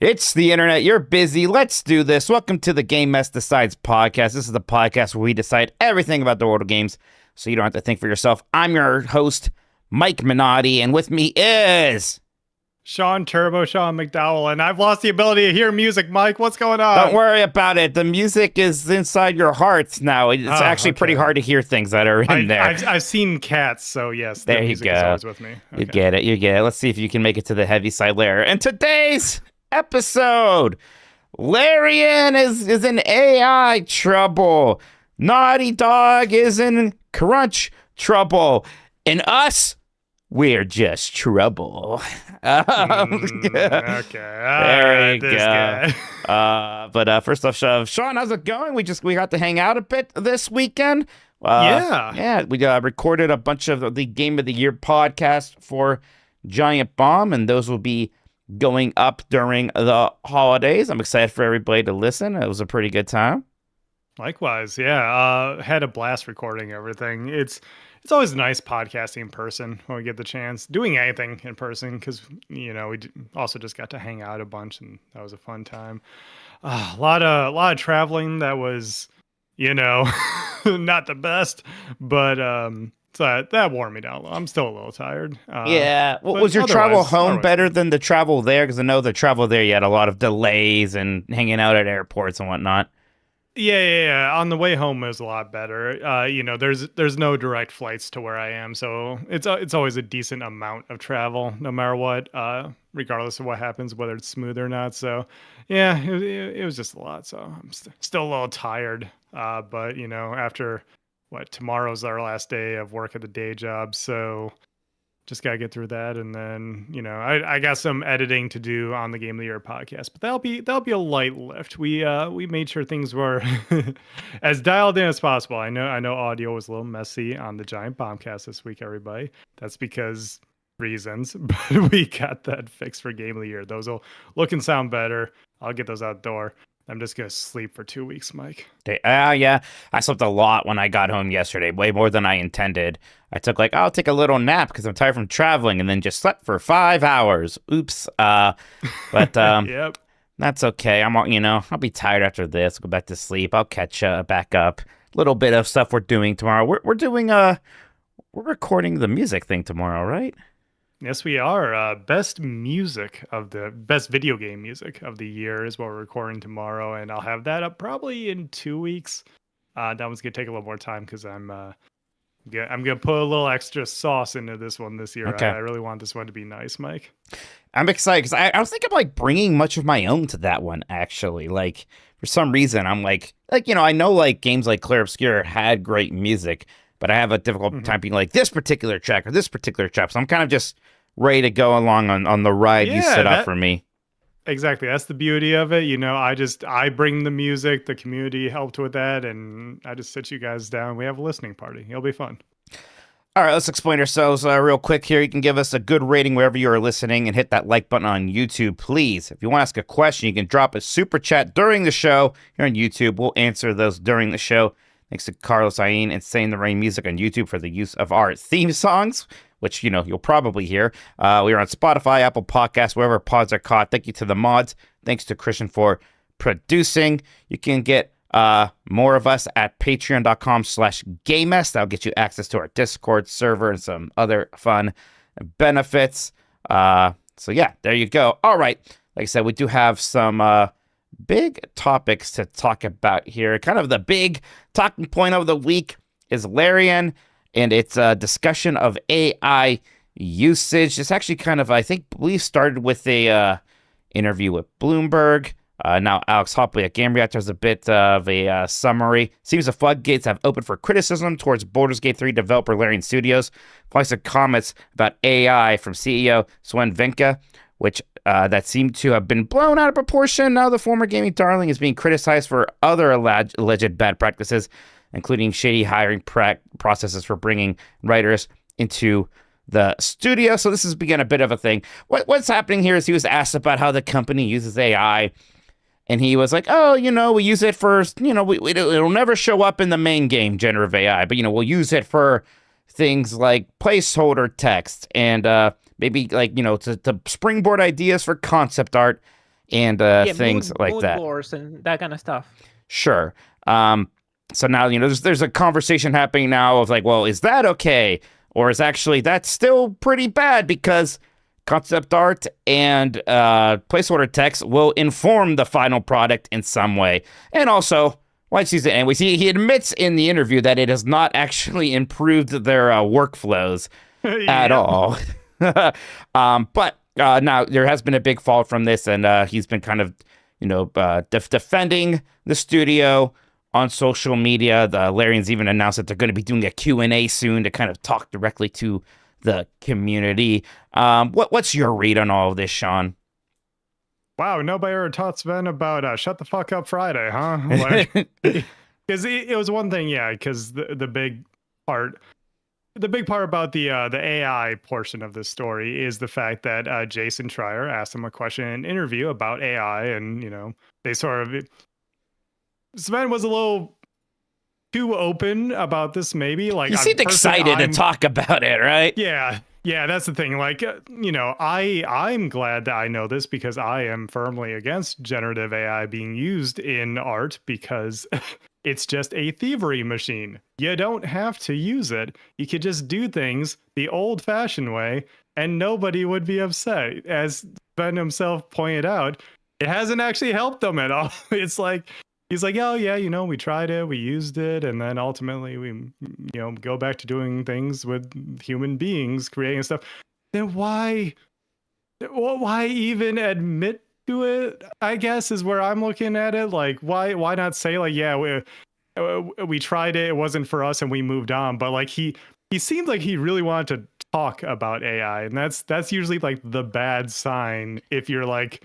It's the internet. You're busy. Let's do this. Welcome to the Game Mess Decides podcast. This is the podcast where we decide everything about the world of games so you don't have to think for yourself. I'm your host, Mike Minotti, and with me is... Sean McDowell, and I've lost the ability to hear music, Mike. What's going on? Don't worry about it. The music is inside your hearts now. It's actually pretty hard to hear things that are in there. I've seen cats, so yes, there the you music go. is always with me. Okay. You get it. Let's see if you can make it to the heavy side layer. And today's episode, Larian is in AI trouble. Naughty Dog is in crunch trouble. And us, we're just trouble. Okay. There you go. But first off, Sean, how's it going? We got to hang out a bit this weekend. Yeah. We recorded a bunch of the Game of the Year podcast for Giant Bomb, and those will be going up during the holidays. I'm excited for everybody to listen. It was a pretty good time. Likewise, yeah. Had a blast recording everything. It's always nice podcasting in person when we get the chance, doing anything in person, because we also just got to hang out a bunch, and that was a fun time. A lot of traveling that was, not the best, but so that wore me down. I'm still a little tired. Was your travel home better than the travel there? Because I know the travel there you had a lot of delays and hanging out at airports and whatnot. Yeah. On the way home, it was a lot better. There's no direct flights to where I am, so it's always a decent amount of travel, no matter what, regardless of what happens, whether it's smooth or not. So, yeah, it was just a lot. So I'm still a little tired. But after tomorrow's our last day of work at the day job, so just gotta get through that, and then I got some editing to do on the Game of the Year podcast, but that'll be a light lift. We made sure things were as dialed in as possible. I know audio was a little messy on the Giant Bombcast this week, everybody. That's because reasons, but we got that fixed for Game of the Year. Those will look and sound better. I'll get those out the door. I'm just going to sleep for 2 weeks, Mike. Yeah. I slept a lot when I got home yesterday, way more than I intended. I'll take a little nap because I'm tired from traveling, and then just slept for 5 hours. Oops. But Yep. That's okay. I'll be tired after this. Go back to sleep. I'll catch back up. A little bit of stuff we're doing tomorrow. We're recording the music thing tomorrow, right? Yes, we are. Best video game music of the year is what we're recording tomorrow, and I'll have that up probably in 2 weeks. That one's gonna take a little more time because I'm gonna put a little extra sauce into this one this year. Okay. I really want this one to be nice, Mike. I'm excited because I was thinking of bringing much of my own to that one. Actually, for some reason, I'm I know games like Clear Obscure had great music, but I have a difficult time being this particular track or this particular track. So I'm kind of just ready to go along on the ride you set up for me. Exactly. That's the beauty of it. I bring the music, the community helped with that, and I just sit you guys down. We have a listening party. It'll be fun. All right, let's explain ourselves real quick here. You can give us a good rating wherever you are listening and hit that like button on YouTube, please. If you want to ask a question, you can drop a super chat during the show here on YouTube. We'll answer those during the show. Thanks to Carlos Ain and Saying the Rain Music on YouTube for the use of our theme songs, which, you'll probably hear. We are on Spotify, Apple Podcasts, wherever pods are caught. Thank you to the mods. Thanks to Christian for producing. You can get more of us at patreon.com/GameS. That'll get you access to our Discord server and some other fun benefits. So yeah, there you go. All right. Like I said, we do have some big topics to talk about here. Kind of the big talking point of the week is Larian and its discussion of AI usage. It's actually we started with a interview with Bloomberg. Now Alex Hopley at Game Reactor has a bit of a summary. Seems the floodgates have opened for criticism towards Baldur's Gate 3 developer Larian Studios. Plus some comments about AI from CEO Sven Vinke, which that seemed to have been blown out of proportion. Now the former gaming darling is being criticized for other alleged bad practices, including shady hiring processes for bringing writers into the studio. So this has begun a bit of a thing. What's happening here is he was asked about how the company uses AI, and he was like, we use it for, it'll never show up in the main game, generative AI, but, we'll use it for things like placeholder text and maybe to springboard ideas for concept art and Yeah, things like mood that. boards and that kind of stuff. Sure. So now, there's a conversation happening now of like, well, is that okay? Or is actually that's still pretty bad because concept art and place order text will inform the final product in some way. And also, why use it anyways? He admits in the interview that it has not actually improved their workflows at Yep. all. But now there has been a big fall from this, and he's been kind of, defending the studio on social media. The Larians even announced that they're going to be doing a Q&A soon to kind of talk directly to the community. What's your read on all of this, Sean? Wow, nobody ever taught Sven about shut the fuck up Friday, huh? Like, because it was one thing, yeah. Because the big part about the AI portion of this story is the fact that Jason Schreier asked him a question in an interview about AI, and they sort of Sven was a little too open about this. Maybe like He seemed excited to talk about it, right? Yeah, that's the thing. Like, I'm glad that I know this because I am firmly against generative AI being used in art because it's just a thievery machine. You don't have to use it. You could just do things the old-fashioned way and nobody would be upset. As Ben himself pointed out, it hasn't actually helped them at all. It's like, he's like, oh yeah, we tried it, we used it, and then ultimately we, go back to doing things with human beings, creating stuff. Then why even admit to it? I guess is where I'm looking at it. Like, why not say like, yeah, we tried it, it wasn't for us, and we moved on. But like he seemed like he really wanted to talk about AI, and that's usually like the bad sign if you're like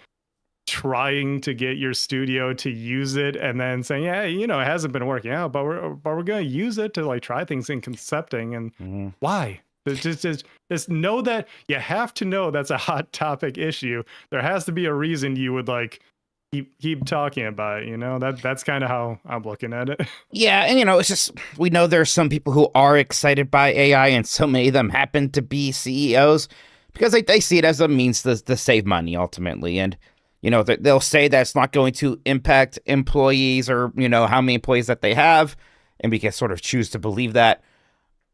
trying to get your studio to use it and then saying, yeah, it hasn't been working out, but we're gonna use it to like try things in concepting. And why? Just know that you have to know that's a hot topic issue. There has to be a reason you would like keep talking about it. That's kind of how I'm looking at it. Yeah, and it's just we know there are some people who are excited by AI, and so many of them happen to be CEOs because they see it as a means to save money ultimately. And they'll say that it's not going to impact employees or, how many employees that they have. And we can sort of choose to believe that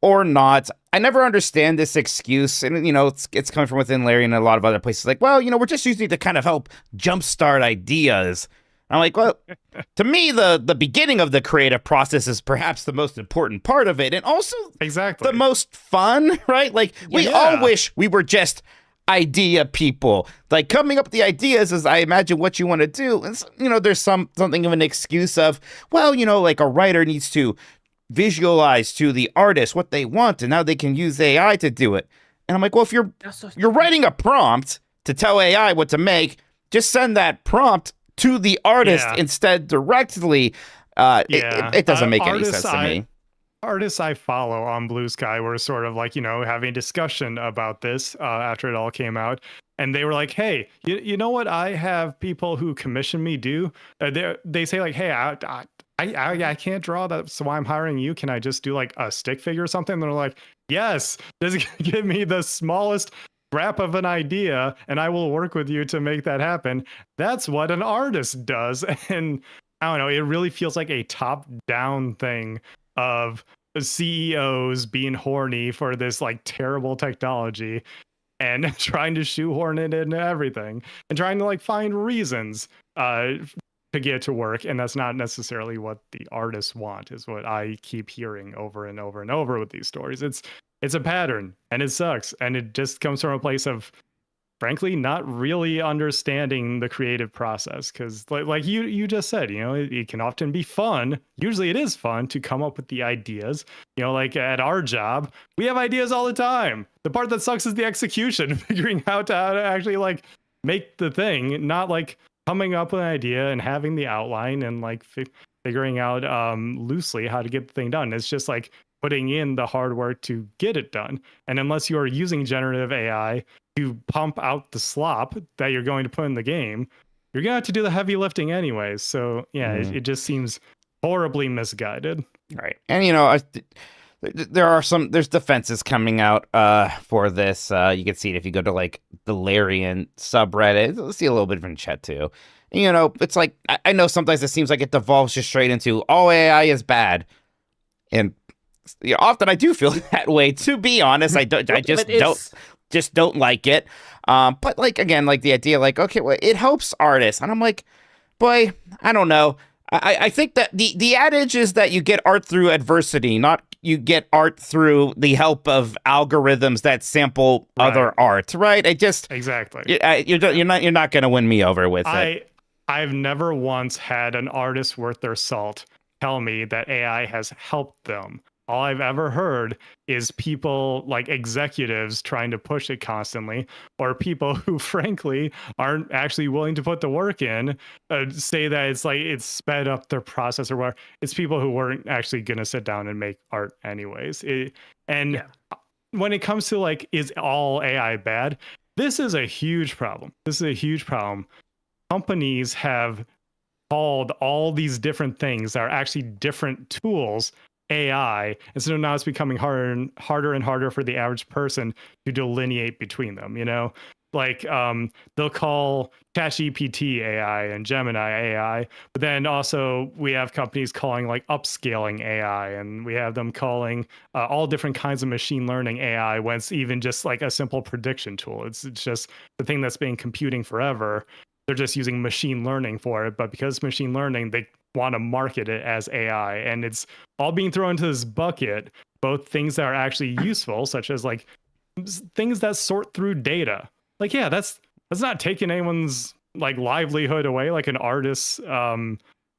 or not. I never understand this excuse. And, it's coming from within Larry and a lot of other places. Like, well, we're just using it to kind of help jumpstart ideas. I'm like, well, to me, the beginning of the creative process is perhaps the most important part of it. And also exactly the most fun, right? Like, we all wish we were just idea people. Like coming up with the ideas is, I imagine, what you want to do. And there's something of an excuse of, well, like a writer needs to visualize to the artist what they want, and now they can use AI to do it. And I'm like, well, if you're writing a prompt to tell AI what to make, just send that prompt to the artist instead directly. It doesn't make any sense to me. Artists I follow on Blue Sky were sort of like, having a discussion about this after it all came out. And they were like, hey, you know what I have people who commission me do? They say like, hey, I can't draw that, so I'm hiring you. Can I just do like a stick figure or something? And they're like, yes, just give me the smallest scrap of an idea and I will work with you to make that happen. That's what an artist does. And I don't know, it really feels like a top-down thing of CEOs being horny for this like terrible technology and trying to shoehorn it into everything and trying to like find reasons to get it to work. And that's not necessarily what the artists want, is what I keep hearing over and over and over with these stories. It's a pattern and it sucks. And it just comes from a place of, frankly, not really understanding the creative process. Because like you just said, it can often be fun. Usually it is fun to come up with the ideas. Like at our job, we have ideas all the time. The part that sucks is the execution, figuring out how to actually like make the thing, not like coming up with an idea and having the outline and like figuring out loosely how to get the thing done. It's just like putting in the hard work to get it done. And unless you are using generative AI to pump out the slop that you're going to put in the game, you're going to have to do the heavy lifting anyways. So yeah, it just seems horribly misguided. Right. And there's defenses coming out for this. You can see it if you go to like the Larian subreddit. You'll see a little bit of in chat too. You know, it's like I know sometimes it seems like it devolves just straight into all AI is bad, and often I do feel that way. To be honest, I just don't like it. But like again, like the idea, like okay, well, it helps artists, and I'm like, boy, I don't know. I think that the adage is that you get art through adversity, not you get art through the help of algorithms that sample other art, right? I just exactly. You're not going to win me over with it. I've never once had an artist worth their salt tell me that AI has helped them. All I've ever heard is people like executives trying to push it constantly, or people who frankly aren't actually willing to put the work in, say that it's like it's sped up their process or whatever. It's people who weren't actually going to sit down and make art anyways. When it comes to like, is all AI bad? This is a huge problem. Companies have called all these different things that are actually different tools AI, and so now it's becoming harder and harder for the average person to delineate between them. You know, like they'll call ChatGPT AI and Gemini AI, but then also we have companies calling like upscaling AI, and we have them calling all different kinds of machine learning AI when it's even just like a simple prediction tool. It's just the thing that's been computing forever. They're just using machine learning for it, but because machine learning, they want to market it as AI, and it's all being thrown into this bucket. Both things that are actually useful, such as like things that sort through data. Like, yeah, that's not taking anyone's like livelihood away, like an artist's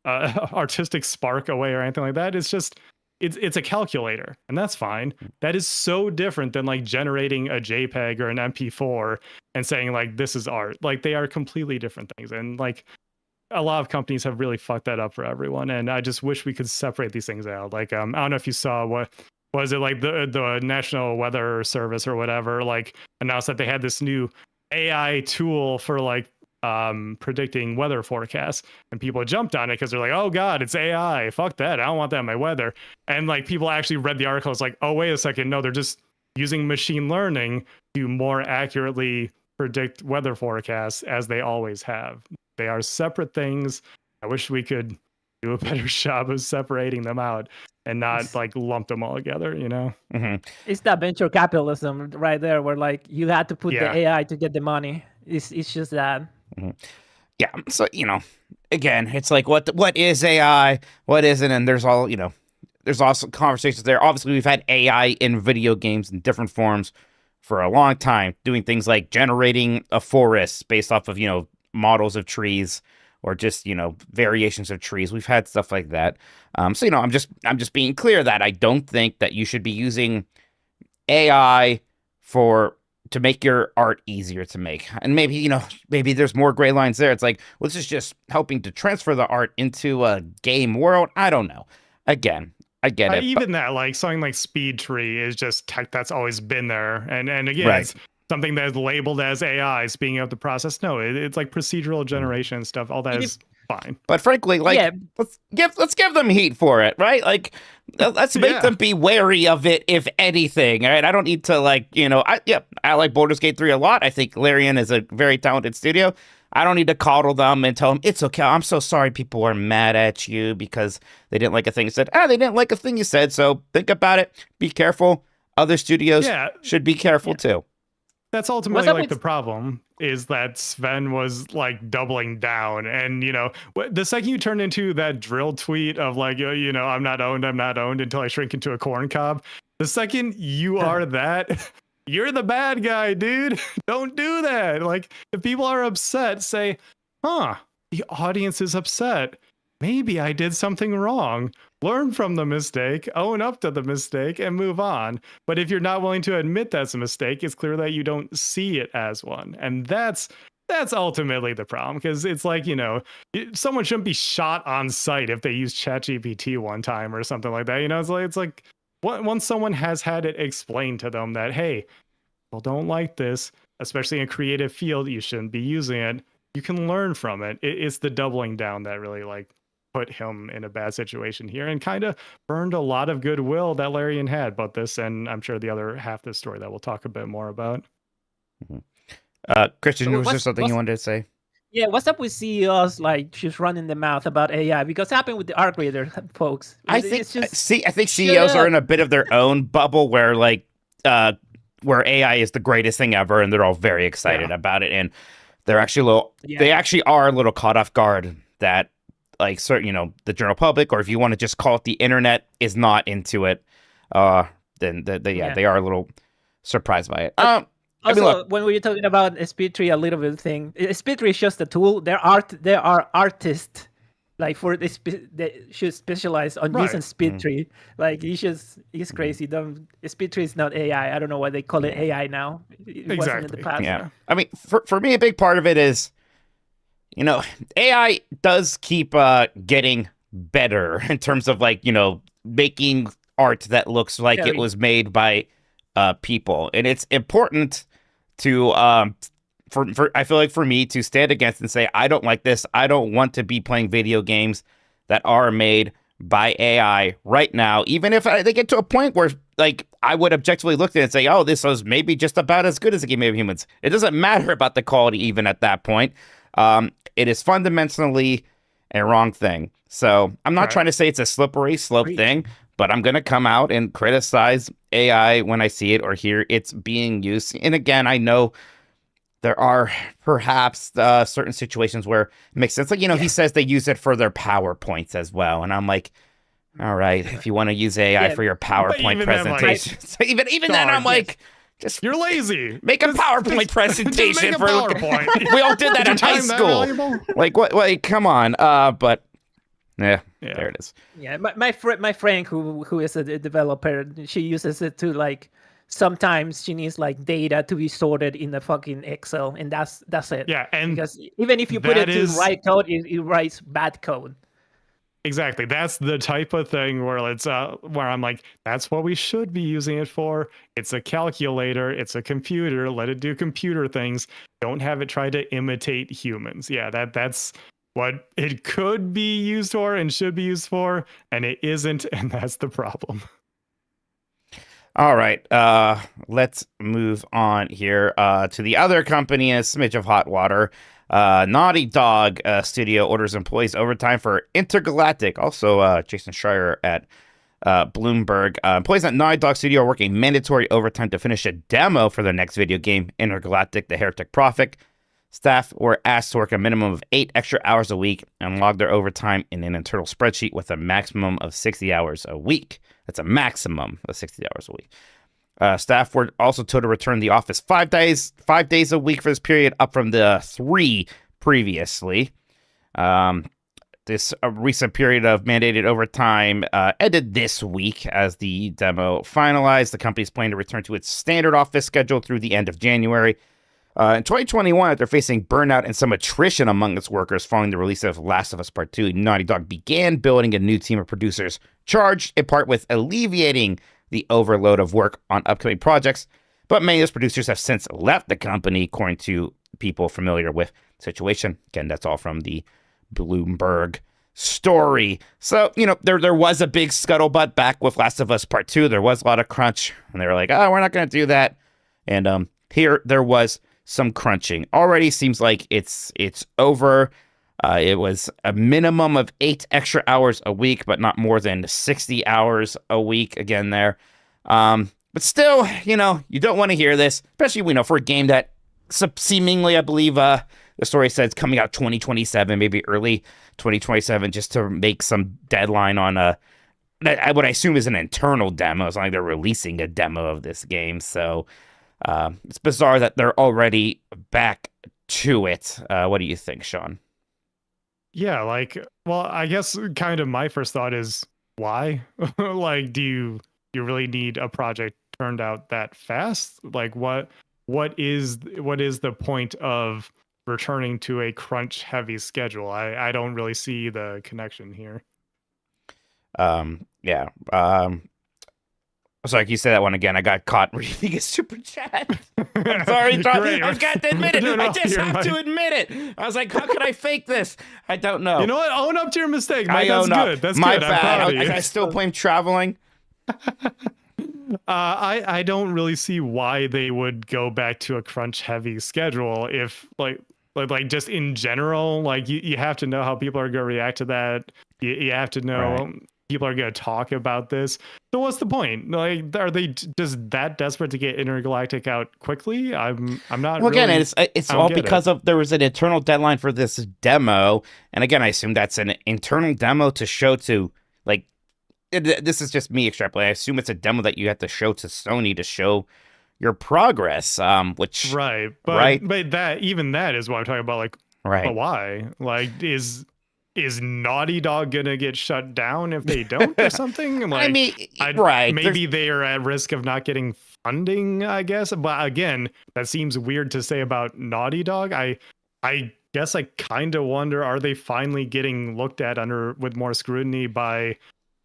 artistic spark away or anything like that. It's just it's a calculator, and that's fine. That is so different than like generating a JPEG or an MP4 and saying like this is art. Like they are completely different things, and like a lot of companies have really fucked that up for everyone. And I just wish we could separate these things out. Like I don't know if you saw what was it like the National Weather Service or whatever like announced that they had this new AI tool for like predicting weather forecasts, and people jumped on it because they're like, oh god, it's AI, fuck that, I don't want that in my weather. And like people actually read the article, it's like, oh wait a second, no, they're just using machine learning to more accurately predict weather forecasts, as they always have. They are separate things. I wish we could do a better job of separating them out and not like lump them all together, you know? Mm-hmm. It's that venture capitalism right there, where like you had to put the AI to get the money. It's just that. Mm-hmm. Yeah. So, you know, again, it's like what is AI, what isn't, and there's all, you know, there's also conversations there. Obviously, we've had AI in video games in different forms for a long time, doing things like generating a forest based off of, you know, models of trees, or just, you know, variations of trees. We've had stuff like that. So, you know, I'm just being clear that I don't think that you should be using AI to make your art easier to make. And maybe, you know, maybe there's more gray lines there. It's like, well, this is just helping to transfer the art into a game world. I don't know. Again, I get it. Even that, like something like Speed Tree is just tech that's always been there. And again, it's something that's labeled as AI is being able to process. No, it's like procedural generation and stuff. All that is fine. But frankly, like, let's give them heat for it, right? Like, let's make them be wary of it, if anything. All right, I don't need to like, you know, I like Baldur's Gate 3 a lot. I think Larian is a very talented studio. I don't need to coddle them and tell them it's okay. I'm so sorry people are mad at you because they didn't like a thing you said. They didn't like a thing you said. So think about it. Be careful. Other studios should be careful too. That's ultimately like the problem, is that Sven was like doubling down. And, you know, the second you turn into that drill tweet of like, you know, I'm not owned until I shrink into a corn cob. The second you are that, you're the bad guy, dude. Don't do that. Like, if people are upset, say, the audience is upset. Maybe I did something wrong. Learn from the mistake, own up to the mistake, and move on. But if you're not willing to admit that's a mistake, it's clear that you don't see it as one. And that's ultimately the problem, because it's like, you know, someone shouldn't be shot on sight if they use ChatGPT one time or something like that. You know, it's like once someone has had it explained to them that, hey, people don't like this, especially in a creative field, you shouldn't be using it. You can learn from it. It's the doubling down that really like put him in a bad situation here and kind of burned a lot of goodwill that Larian had about this, and I'm sure the other half of the story that we'll talk a bit more about. Christian, So was there something you wanted to say? Yeah, what's up with CEOs like just running the mouth about AI? Because it happened with the arc reader folks. I think It's just I think CEOs are in a bit of their own bubble where where AI is the greatest thing ever, and they're all very excited about it, and they're actually they actually are a little caught off guard that like certain the general public, or if you want to just call it the internet, is not into it. Then they are a little surprised by it. Also, look, when we were talking about SP3, a little bit thing, SP3 is just a tool. There are artists like for this they should specialize on using SP3. Like he's crazy. SP3 is not AI. I don't know why they call it AI now. It wasn't in the past. Yeah. I mean, for me, a big part of it is, AI does keep getting better in terms of like, making art that looks like it was made by people. And it's important to for I feel like for me to stand against and say, I don't like this. I don't want to be playing video games that are made by AI right now, even if they get to a point where like I would objectively look at it and say, oh, this was maybe just about as good as a game of humans. It doesn't matter about the quality even at that point. It is fundamentally a wrong thing. So I'm not trying to say it's a slippery slope thing, but I'm going to come out and criticize AI when I see it or hear it's being used. And again, I know there are perhaps certain situations where it makes sense. Like, he says they use it for their PowerPoints as well. And I'm like, all right, if you want to use AI for your PowerPoint presentation. Even then, I'm like, just you're lazy. Make a PowerPoint presentation for PowerPoint. We all did that in high school. Like what? Like, come on. But yeah, there it is. Yeah, my friend who is a developer, she uses it to like sometimes she needs like data to be sorted in the fucking Excel, and that's it. Yeah, and because even if you put it to write code, it writes bad code. Exactly. That's the type of thing where it's where I'm like, that's what we should be using it for. It's a calculator, it's a computer, let it do computer things. Don't have it try to imitate humans. Yeah, that's what it could be used for and should be used for, and it isn't, and that's the problem. All right, let's move on here to the other company, a smidge of hot water. Naughty Dog Studio orders employees overtime for Intergalactic. Also, Jason Schreier at Bloomberg. Employees at Naughty Dog Studio are working mandatory overtime to finish a demo for their next video game, Intergalactic: The Heretic Prophet. Staff were asked to work a minimum of 8 extra hours a week and log their overtime in an internal spreadsheet with a maximum of 60 hours a week. That's a maximum of 60 hours a week. Staff were also told to return to the office 5 days a week for this period, up from the 3 previously. This recent period of mandated overtime ended this week as the demo finalized. The company's planning to return to its standard office schedule through the end of January. In 2021, after facing burnout and some attrition among its workers following the release of Last of Us Part 2, Naughty Dog began building a new team of producers charged in part with alleviating the overload of work on upcoming projects. But many of those producers have since left the company, according to people familiar with the situation. Again, that's all from the Bloomberg story. So, there was a big scuttlebutt back with Last of Us Part 2. There was a lot of crunch, and they were like, oh, we're not going to do that. And here there was some crunching. Already seems like it's over. It was a minimum of 8 extra hours a week, but not more than 60 hours a week again there. But still, you don't want to hear this, especially, for a game that seemingly, I believe, the story says coming out 2027, maybe early 2027, just to make some deadline on what I assume is an internal demo. It's not like they're releasing a demo of this game. So it's bizarre that they're already back to it. What do you think, Sean? Yeah, well, I guess kind of my first thought is why? Like, do you really need a project turned out that fast? Like, what is the point of returning to a crunch heavy schedule? I don't really see the connection here. Yeah. Sorry, can you say that one again? I got caught reading a super chat. I'm sorry, Great. I've got to admit it. No, I just you're have to admit it. I was like, how could I fake this? I don't know. You know what? Own up to your mistake, I Mike. That's own up. good. That's My good. I'm bad. proud of you. I still blame traveling. I don't really see why they would go back to a crunch heavy schedule if like just in general, like you have to know how people are going to react to that. You have to know people are going to talk about this. So what's the point? Like, are they just that desperate to get Intergalactic out quickly? I'm not. Well, again, really, it's all because of there was an internal deadline for this demo, and again, I assume that's an internal demo to show to like. This is just me extrapolating. I assume it's a demo that you have to show to Sony to show your progress. Which but that is what I'm talking about. Like, but why? Like, is Naughty Dog gonna get shut down if they don't or something? Like, I mean, maybe they are at risk of not getting funding, I guess. But again, that seems weird to say about Naughty Dog. I guess I kind of wonder, are they finally getting looked at with more scrutiny by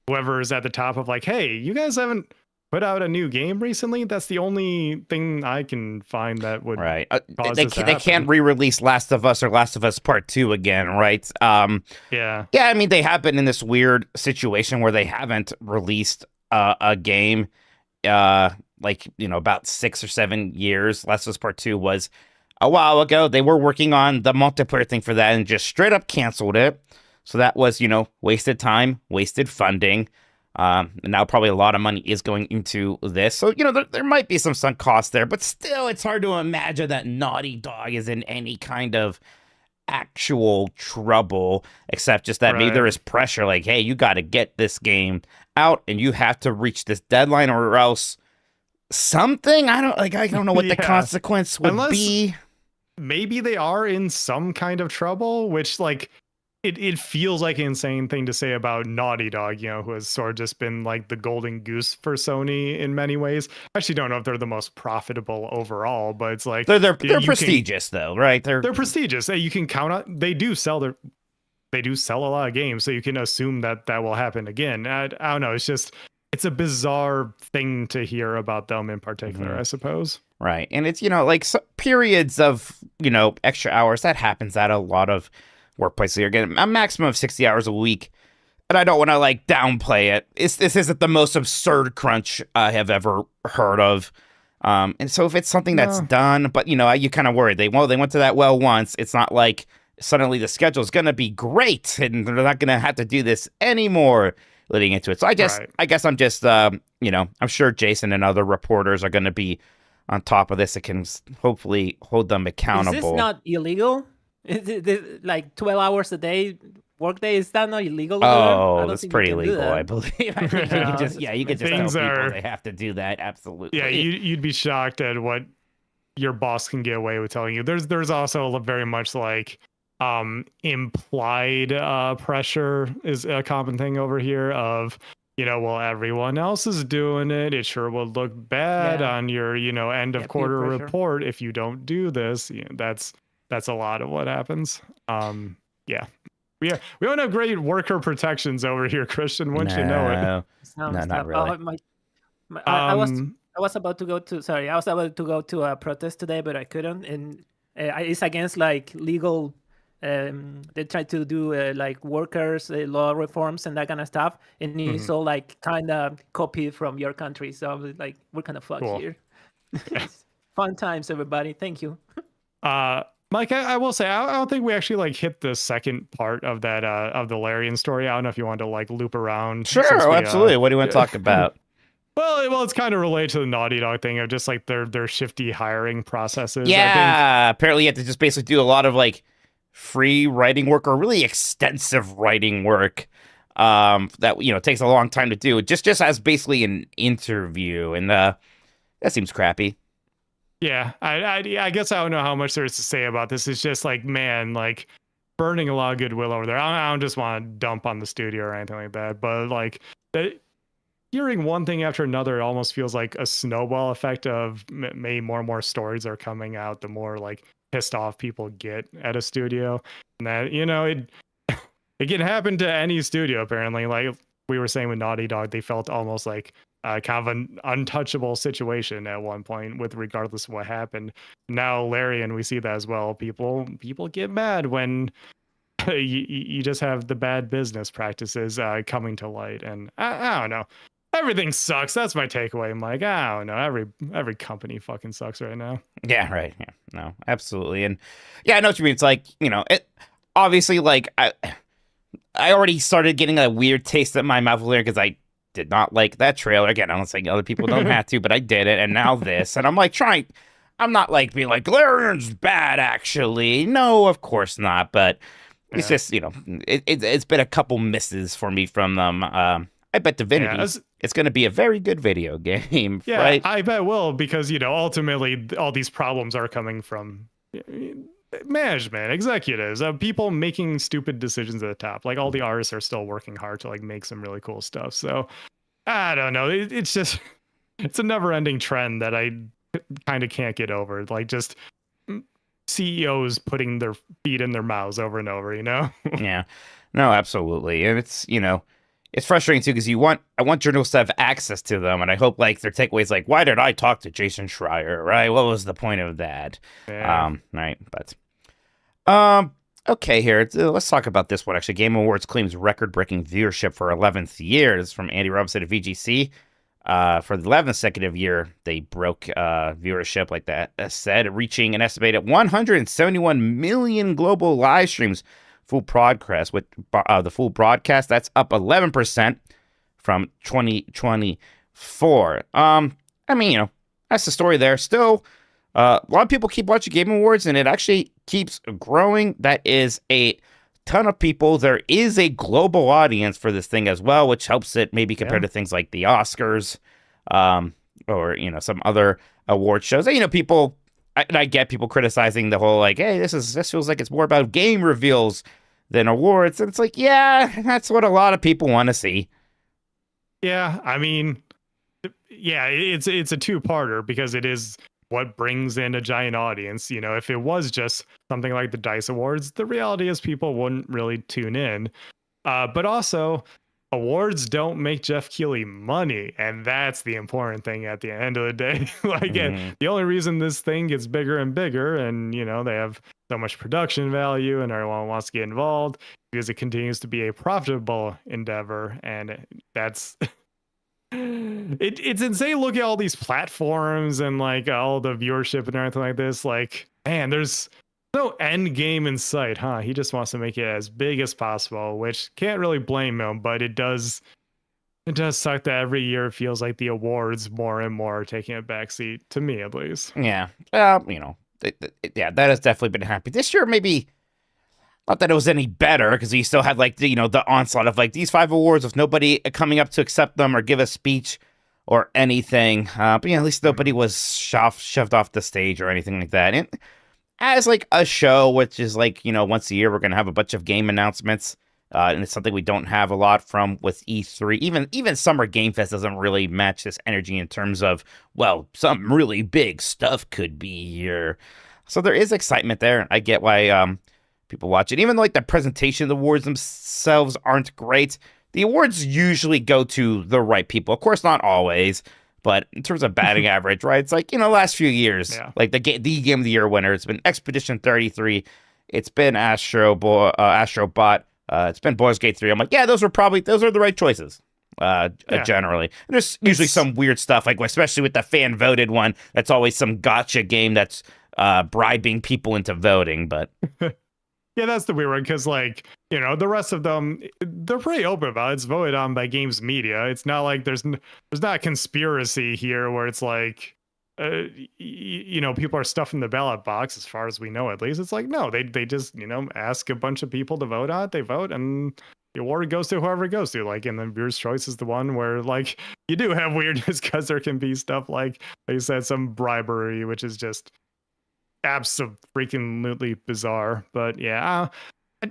whoever is at the top of like, hey, you guys haven't put out a new game recently? That's the only thing I can find that would cause this to happen. They can't re-release Last of Us or Last of Us Part 2 again, right? Yeah, I mean, they have been in this weird situation where they haven't released a game about 6 or 7 years. Last of Us Part 2 was a while ago. They were working on the multiplayer thing for that and just straight up canceled it. So that was, wasted time, wasted funding. And now probably a lot of money is going into this. So, there might be some sunk costs there, but still, it's hard to imagine that Naughty Dog is in any kind of actual trouble, except just that maybe there is pressure like, hey, you got to get this game out and you have to reach this deadline or else something. I don't know what the consequence would be. Maybe they are in some kind of trouble, which it feels like an insane thing to say about Naughty Dog, who has sort of just been like the golden goose for Sony in many ways. I actually don't know if they're the most profitable overall, but it's like they're prestigious though, right? They're prestigious. You can count on they do sell a lot of games, so you can assume that will happen again. I don't know. It's a bizarre thing to hear about them in particular, I suppose. Right, and it's periods of extra hours that happens at a lot of workplaces. You're getting a maximum of 60 hours a week, and I don't want to downplay it. This isn't the most absurd crunch I have ever heard of, and so if it's something that's done, but you kind of worried they went to that well once. It's not like suddenly the schedule is going to be great and they're not going to have to do this anymore leading into it. So I guess I'm just I'm sure Jason and other reporters are going to be on top of this. It can hopefully hold them accountable. Is this not illegal? Is it like 12 hours a day workday? Is that not illegal? Oh, that's pretty illegal, I believe. I think you could just tell people they have to do that. Absolutely. Yeah, you'd be shocked at what your boss can get away with telling you. There's also very much implied pressure is a common thing over here of, well, everyone else is doing it. It sure would look bad on your, end of quarter report if you don't do this. That's a lot of what happens. We don't have great worker protections over here, Christian. Wouldn't you know it? No, not really. I was about to go to a protest today, but I couldn't. And it's against legal. They try to do workers law reforms and that kind of stuff, and it's all kind of copied from your country. So I was we're kind of fucked here. Fun times, everybody. Thank you. Mike, I will say I don't think we actually hit the second part of that of the Larian story. I don't know if you wanted to loop around. Sure, absolutely. What do you want to talk about? Well, it's kind of related to the Naughty Dog thing of just their shifty hiring processes. Yeah, apparently you have to just basically do a lot of free writing work or really extensive writing work that takes a long time to do. Just as basically an interview, and that seems crappy. Yeah, I guess I don't know how much there is to say about this. It's just burning a lot of goodwill over there. I don't just want to dump on the studio or anything like that, but hearing one thing after another, it almost feels like a snowball effect of maybe more and more stories are coming out, the more pissed off people get at a studio. And that, it can happen to any studio apparently. we were saying with Naughty Dog, they felt almost like kind of an untouchable situation at one point with regardless of what happened. Now Larian, we see that as well. People get mad when you just have the bad business practices coming to light, and I don't know. Everything sucks. That's my takeaway. I'm like, I don't know. Every company fucking sucks right now. Yeah, right. Yeah, no, absolutely. And yeah, I know what you mean. It's like, it obviously, like, I already started getting a weird taste in my mouth there because I did not like that trailer. Again, I'm not saying other people don't have to, but I did it. And now this. And I'm like I'm not like being like, Larian's bad, actually. No, of course not. But it's just, it's been a couple misses for me from them. I bet Divinity, it's going to be a very good video game, yeah, right? I bet it will, because, ultimately all these problems are coming from management, executives, people making stupid decisions at the top. Like, all the artists are still working hard to, like, make some really cool stuff. So, I don't know. It's just, it's a never-ending trend that I kind of can't get over. Like, just CEOs putting their feet in their mouths over and over, Yeah. No, absolutely. And it's, it's frustrating too because I want journalists to have access to them, and I hope like their takeaways like, why did I talk to Jason Schreier, right? What was the point of that? Yeah. Right, but okay, here let's talk about this one. Actually, Game Awards claims record-breaking viewership for 11th year. This is from Andy Robinson of VGC. For the 11th consecutive year, they broke viewership, like that said, reaching an estimated 171 million global live streams. Full broadcast with the full broadcast, that's up 11% from 2024. I mean, that's the story there. Still, a lot of people keep watching Game Awards, and it actually keeps growing. That is a ton of people. There is a global audience for this thing as well, which helps it maybe compared to things like the Oscars, or some other award shows. People. I get people criticizing the whole like, hey, this feels like it's more about game reveals than awards. And it's like, yeah, that's what a lot of people want to see. Yeah, I mean, yeah, it's a two-parter, because it is what brings in a giant audience. If it was just something like the DICE Awards, the reality is people wouldn't really tune in. But also, awards don't make Jeff Keighley money, and that's the important thing at the end of the day. The only reason this thing gets bigger and bigger, and they have so much production value and everyone wants to get involved, because it continues to be a profitable endeavor. And that's it's insane. Look at all these platforms and like all the viewership and everything like this. Like, man, there's no end game in sight, huh? He just wants to make it as big as possible, which can't really blame him, but it does suck that every year it feels like the awards more and more are taking a backseat, to me at least. Yeah. Yeah, that has definitely been happy. This year, maybe not that it was any better, because he still had like the onslaught of like these 5 awards with nobody coming up to accept them or give a speech or anything. But at least nobody was shoved off the stage or anything like that. And as like a show, which is like, once a year, we're going to have a bunch of game announcements. And it's something we don't have a lot from with E3. Even Summer Game Fest doesn't really match this energy in terms of, well, some really big stuff could be here. So there is excitement there. I get why people watch it. Even though like the presentation of the awards themselves aren't great, the awards usually go to the right people. Of course, not always. But in terms of batting average, right? It's like, last few years, like the Game of the Year winner, it's been Expedition 33. It's been Astrobot. It's been Baldur's Gate 3. I'm like, yeah, those are the right choices, generally. And there's usually some weird stuff, like especially with the fan voted one. That's always some gotcha game that's bribing people into voting. But yeah, that's the weird one, because like, the rest of them, they're pretty open about it. It's voted on by games media. It's not like there's not a conspiracy here where it's like, people are stuffing the ballot box, as far as we know, at least. It's like, no, they just, ask a bunch of people to vote on it. They vote, and the award goes to whoever it goes to. Like, and the viewer's choice is the one where like you do have weirdness, because there can be stuff like you said, some bribery, which is just absolutely bizarre. But yeah,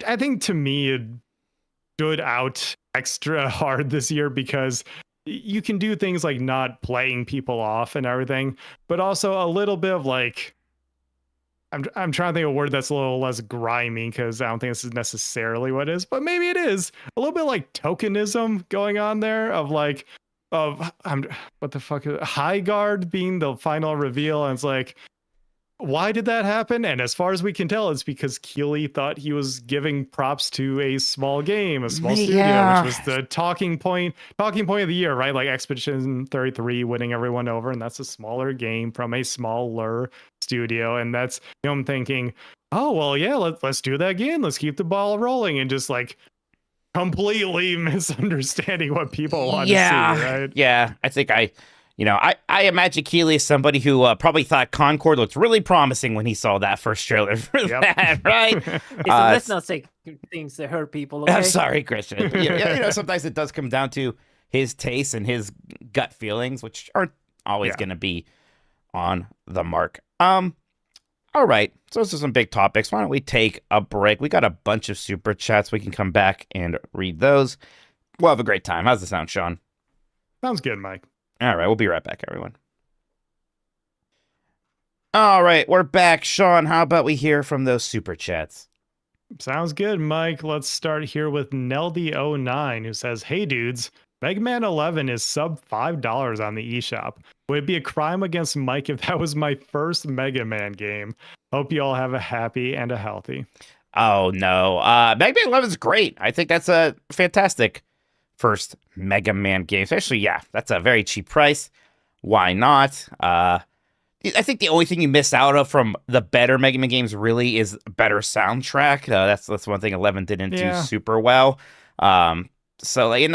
I think to me it stood out extra hard this year, because you can do things like not playing people off and everything, but also a little bit of like, I'm trying to think of a word that's a little less grimy, because I don't think this is necessarily what it is, but maybe it is a little bit like tokenism going on there of like what the fuck is High Guard being the final reveal, and it's like, why did that happen? And as far as we can tell, it's because Keeley thought he was giving props to a small game, a small studio, which was the talking point of the year, right? Like Expedition 33 winning everyone over, and that's a smaller game from a smaller studio. And that's, I'm thinking, oh well, yeah, let's do that again. Let's keep the ball rolling, and just like completely misunderstanding what people want to see, right? Yeah, I think I imagine Keeley is somebody who probably thought Concord looked really promising when he saw that first trailer for that, right? Let's not say things that hurt people, okay? I'm sorry, Christian. Sometimes it does come down to his taste and his gut feelings, which aren't always going to be on the mark. All right, so those are some big topics. Why don't we take a break? We got a bunch of super chats. We can come back and read those. We'll have a great time. How's it sound, Sean? Sounds good, Mike. All right, we'll be right back, everyone. All right, we're back. Sean, how about we hear from those super chats? Sounds good, Mike. Let's start here with Neldy09, who says, "Hey dudes, Mega Man 11 is sub $5 on the eShop. Would it be a crime against Mike if that was my first Mega Man game? Hope you all have a happy and a healthy." Oh no, Mega Man 11 is great. I think that's a fantastic first Mega Man game, especially, that's a very cheap price. Why not? I think the only thing you miss out of from the better Mega Man games really is better soundtrack. That's one thing 11 didn't do super well. So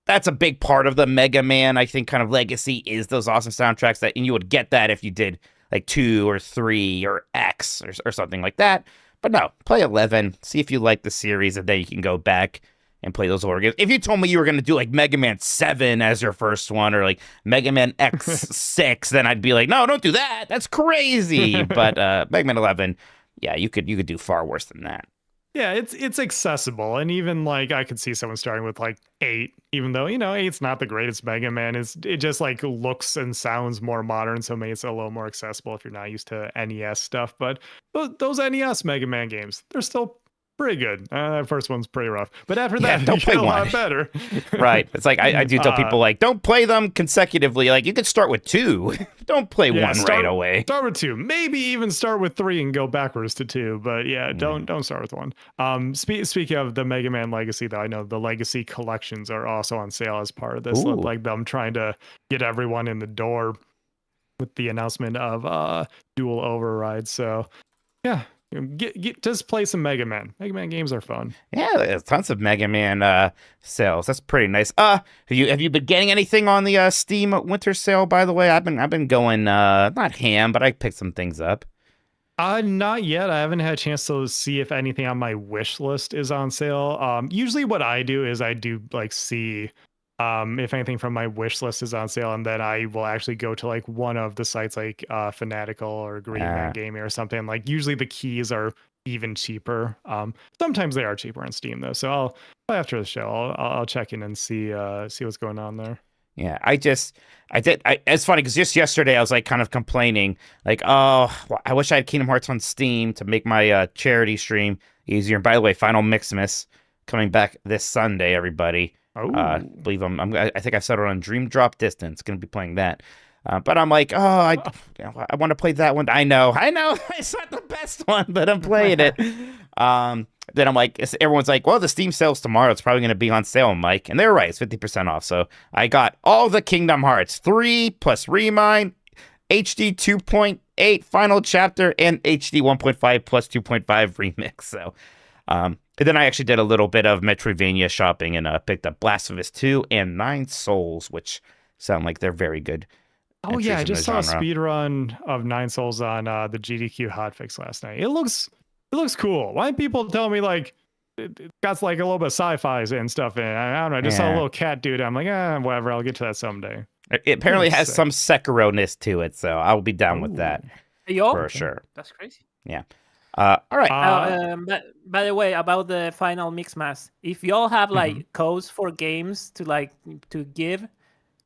that's a big part of the Mega Man, I think, kind of legacy is those awesome soundtracks and you would get that if you did like 2 or 3 or X or something like that. But no, play 11, see if you like the series, and then you can go back and play those older games. If you told me you were going to do like Mega Man 7 as your first one or like Mega Man X6, then I'd be like, no, don't do that. That's crazy. But Mega Man 11, you could do far worse than that. Yeah, it's accessible. And even like I could see someone starting with like 8, even though, 8's not the greatest Mega Man. It just like looks and sounds more modern, so maybe it's a little more accessible if you're not used to NES stuff. But those NES Mega Man games, they're still pretty good. That first one's pretty rough, but after that, don't play a one. lot better. Right. It's like I do tell people, like, don't play them consecutively. Like, you could start with 2. Don't play one right away. Start with 2. Maybe even start with 3 and go backwards to 2. But don't start with 1. Speaking of the Mega Man Legacy, though, I know the Legacy collections are also on sale as part of this. Like them trying to get everyone in the door with the announcement of dual overrides. So just play some Mega Man. Mega Man games are fun. Yeah, there's tons of Mega Man sales. That's pretty nice. Have you been getting anything on the Steam winter sale? By the way, I've been going not ham, but I picked some things up. Not yet. I haven't had a chance to see if anything on my wish list is on sale. Usually, what I do is I do like see if anything from my wish list is on sale, and then I will actually go to like one of the sites like Fanatical or Green Man Gaming or something. Like usually the keys are even cheaper. Sometimes they are cheaper on Steam though. So after the show I'll check in and see what's going on there. Yeah, it's funny because just yesterday I was like kind of complaining, like, oh, I wish I had Kingdom Hearts on Steam to make my charity stream easier. And by the way, Final Mixmas coming back this Sunday, everybody. I believe I think I settled on Dream Drop Distance. Going to be playing that. But I'm like, I want to play that one. I know, it's not the best one, but I'm playing it. Then I'm like, everyone's like, well, the Steam sale's tomorrow. It's probably going to be on sale, Mike. And they're right. It's 50% off. So I got all the Kingdom Hearts 3 plus Remind, HD 2.8 Final Chapter, and HD 1.5 plus 2.5 Remix. So, and then I actually did a little bit of Metroidvania shopping and picked up Blasphemous 2 and 9 Souls, which sound like they're very good. Oh yeah, I just saw a speed run of 9 Souls on the GDQ hotfix last night. It looks cool. Why don't people tell me like it got like a little bit of sci-fi and stuff in it? I don't know. I just saw a little cat dude. I'm like, whatever. I'll get to that someday. It apparently has some Sekiro-ness to it, so I'll be down with that for sure. That's crazy. Yeah. All right. By the way, about the Final Mixmas, if y'all have like codes for games to give,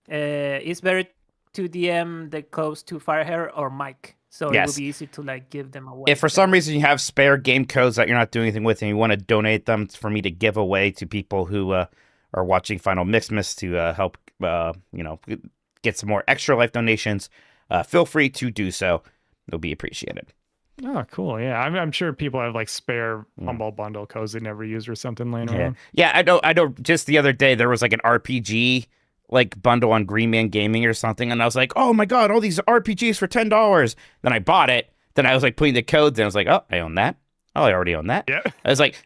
it's better to DM the codes to Firehair or Mike. So it Yes. would be easy to like give them away. If for some reason you have spare game codes that you're not doing anything with and you want to donate them for me to give away to people who are watching Final Mixmas to help, get some more extra life donations, feel free to do so. It'll be appreciated. Oh, cool. Yeah, I'm sure people have like spare Humble Bundle codes they never use or something laying around. Yeah, I know. Just the other day there was like an RPG like bundle on Green Man Gaming or something, and I was like, oh my god, all these RPGs for $10. Then I bought it. Then I was like putting the codes in. I was like, oh, I own that. Oh, I already own that. Yeah. It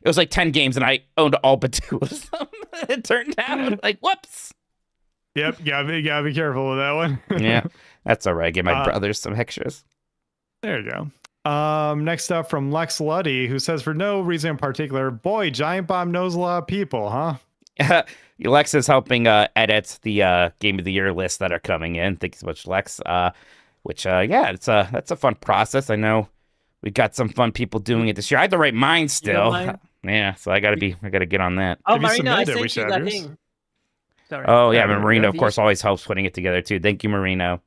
was like 10 games, and I owned all but 2 of them. It turned out like, whoops. Yep. Yeah, you gotta be careful with that one. Yeah, that's all right. Give my brothers some extras. There you go. Next up from Lex Luddy, who says, for no reason in particular, boy, Giant Bomb knows a lot of people, huh? Lex is helping edit the Game of the Year list that are coming in. Thank you so much, Lex. That's a fun process. I know we've got some fun people doing it this year. I have the right mind still. Yeah, so I gotta get on that. Oh, Marina, I sent you that thing. Sorry. Oh yeah, Marino, of course, always helps putting it together too. Thank you, Marino.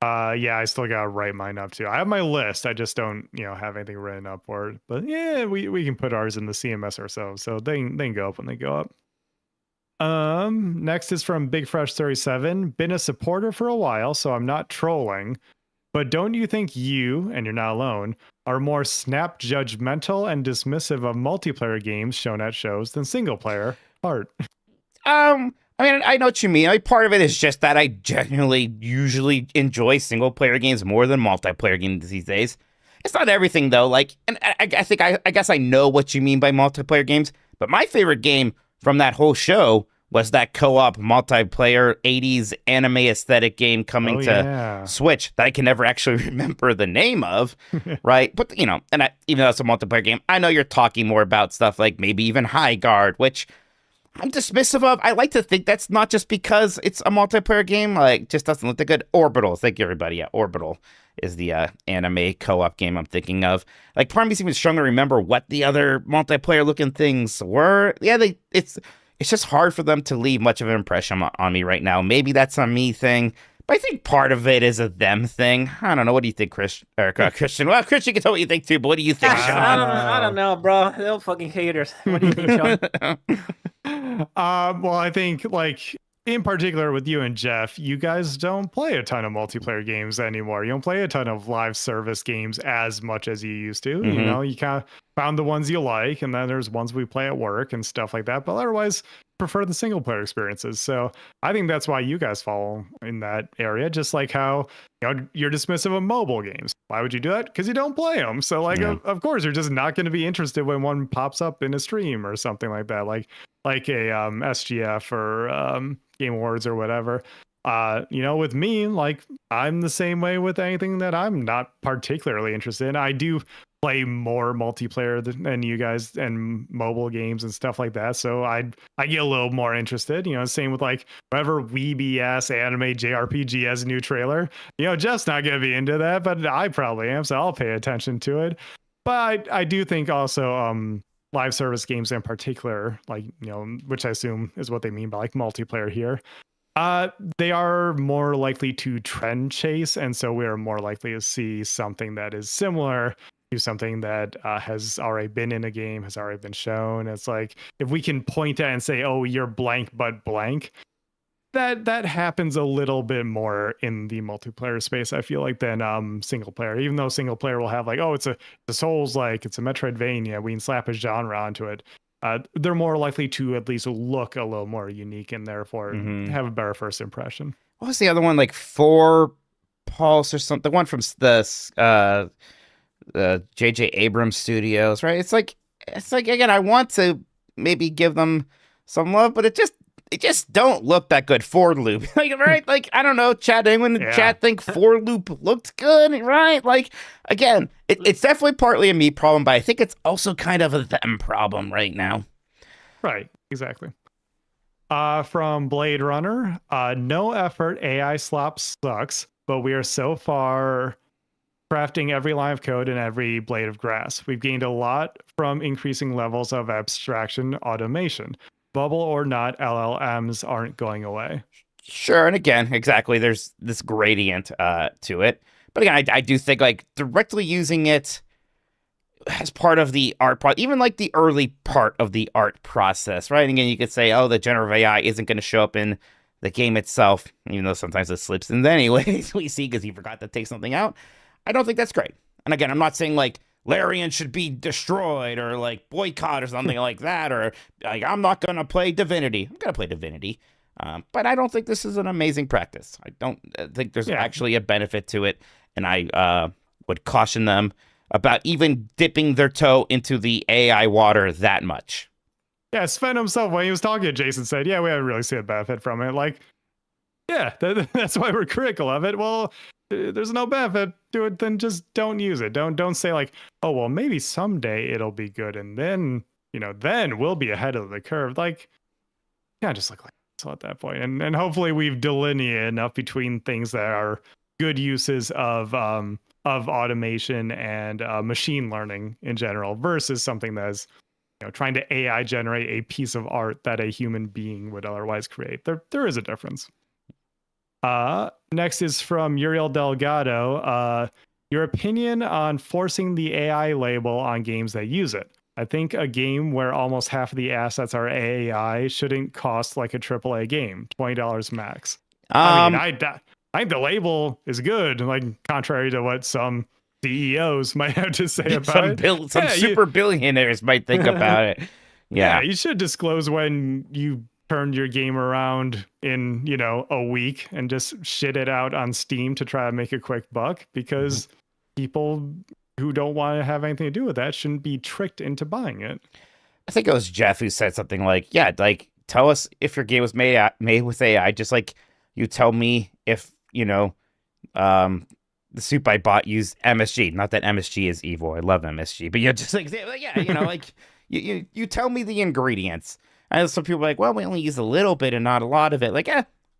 Yeah, I still gotta write mine up too. I have my list. I just don't, have anything written up for it. But yeah, we can put ours in the CMS ourselves, so they can go up when they go up. Next is from Big Fresh 37. Been a supporter for a while, so I'm not trolling. But don't you think you, and you're not alone, are more snap judgmental and dismissive of multiplayer games shown at shows than single player? Art. I mean, I know what you mean. Part of it is just that I genuinely usually enjoy single player games more than multiplayer games these days. It's not everything though. Like, and I guess I know what you mean by multiplayer games. But my favorite game from that whole show was that co-op multiplayer 80s anime aesthetic game coming to Switch that I can never actually remember the name of, right? But even though it's a multiplayer game, I know you're talking more about stuff like maybe even High Guard, which I'm dismissive of. I like to think that's not just because it's a multiplayer game, like just doesn't look that good. Orbital, thank you everybody. Yeah, Orbital is the anime co-op game I'm thinking of. Like part of me's even struggling to remember what the other multiplayer looking things were. Yeah, it's just hard for them to leave much of an impression on me right now. Maybe that's a me thing, but I think part of it is a them thing. I don't know. What do you think, Christian? Well, Christian, you can tell what you think too, but what do you think, Sean? I don't know, bro. They're all fucking haters. What do you think, Sean? Well, I think like in particular with you and Jeff, you guys don't play a ton of multiplayer games anymore. You don't play a ton of live service games as much as you used to. Mm-hmm. You kind of found the ones you like, and then there's ones we play at work and stuff like that. But otherwise, prefer the single player experiences. So I think that's why you guys fall in that area. Just like how you're dismissive of mobile games. Why would you do that? Because you don't play them. So like, of course, you're just not going to be interested when one pops up in a stream or something like that. Like a SGF or Game Awards or whatever. With me, like I'm the same way with anything that I'm not particularly interested in. I do play more multiplayer than you guys and mobile games and stuff like that. So I get a little more interested. Same with like whatever weeby ass anime JRPG has a new trailer. Jeff's not gonna be into that, but I probably am, so I'll pay attention to it. But I do think also live service games in particular, like which I assume is what they mean by like multiplayer here. They are more likely to trend chase, and so we are more likely to see something that is similar to something that has already been in a game, has already been shown. It's like if we can point at and say, "Oh, you're blank but blank," that happens a little bit more in the multiplayer space, I feel like, than single player. Even though single player will have like, "Oh, it's a Souls like, it's a Metroidvania," we can slap a genre onto it. They're more likely to at least look a little more unique and therefore have a better first impression. What was the other one? Like 4 Pulse or something? The one from the J.J. Abrams Studios, right? It's like again, I want to maybe give them some love, but it just don't look that good. For Loop, like, right? Like, I don't know, chat. Anyone in the chat think For Loop looked good, right? Like, again, it's definitely partly a me problem, but I think it's also kind of a them problem right now. Right, exactly. From Blade Runner, no effort, AI slop sucks, but we are so far crafting every line of code and every blade of grass. We've gained a lot from increasing levels of abstraction automation. Bubble or not, LLMs aren't going away. Sure, and again, exactly, there's this gradient to it. But again, I do think like directly using it as part of the art even like the early part of the art process, right? And again, you could say, oh, the generative AI isn't going to show up in the game itself, even though sometimes it slips in anyways, we see because he forgot to take something out. I don't think that's great. And again, I'm not saying like Larian should be destroyed or like boycott or something like that, or like I'm not going to play Divinity. I'm going to play Divinity. But I don't think this is an amazing practice. I don't think there's actually a benefit to it. And I would caution them about even dipping their toe into the AI water that much. Yeah, Sven himself, when he was talking to Jason, said, yeah, we haven't really seen a benefit from it. Like, yeah, that's why we're critical of it. Well, there's no benefit to it, then just don't use it. Don't say like, oh, well, maybe someday it'll be good. And then, then we'll be ahead of the curve. Like, yeah, just look like so at that point. And hopefully we've delineated enough between things that are good uses of automation and machine learning in general versus something that's trying to AI generate a piece of art that a human being would otherwise create. There is a difference. Next is from Uriel Delgado. Your opinion on forcing the AI label on games that use it. I think a game where almost half of the assets are AI shouldn't cost like a AAA game, $20 max. I think the label is good, like contrary to what some CEOs might have to say about it. Some super billionaires might think about it. Yeah, you should disclose when you turned your game around in, a week and just shit it out on Steam to try to make a quick buck, because people who don't want to have anything to do with that shouldn't be tricked into buying it. I think it was Jeff who said something like, yeah, like tell us if your game was made with AI, just like you tell me if, the soup I bought used MSG. Not that MSG is evil. I love MSG. But just like, yeah, like you tell me the ingredients. And some people are like, well, we only use a little bit and not a lot of it. Like,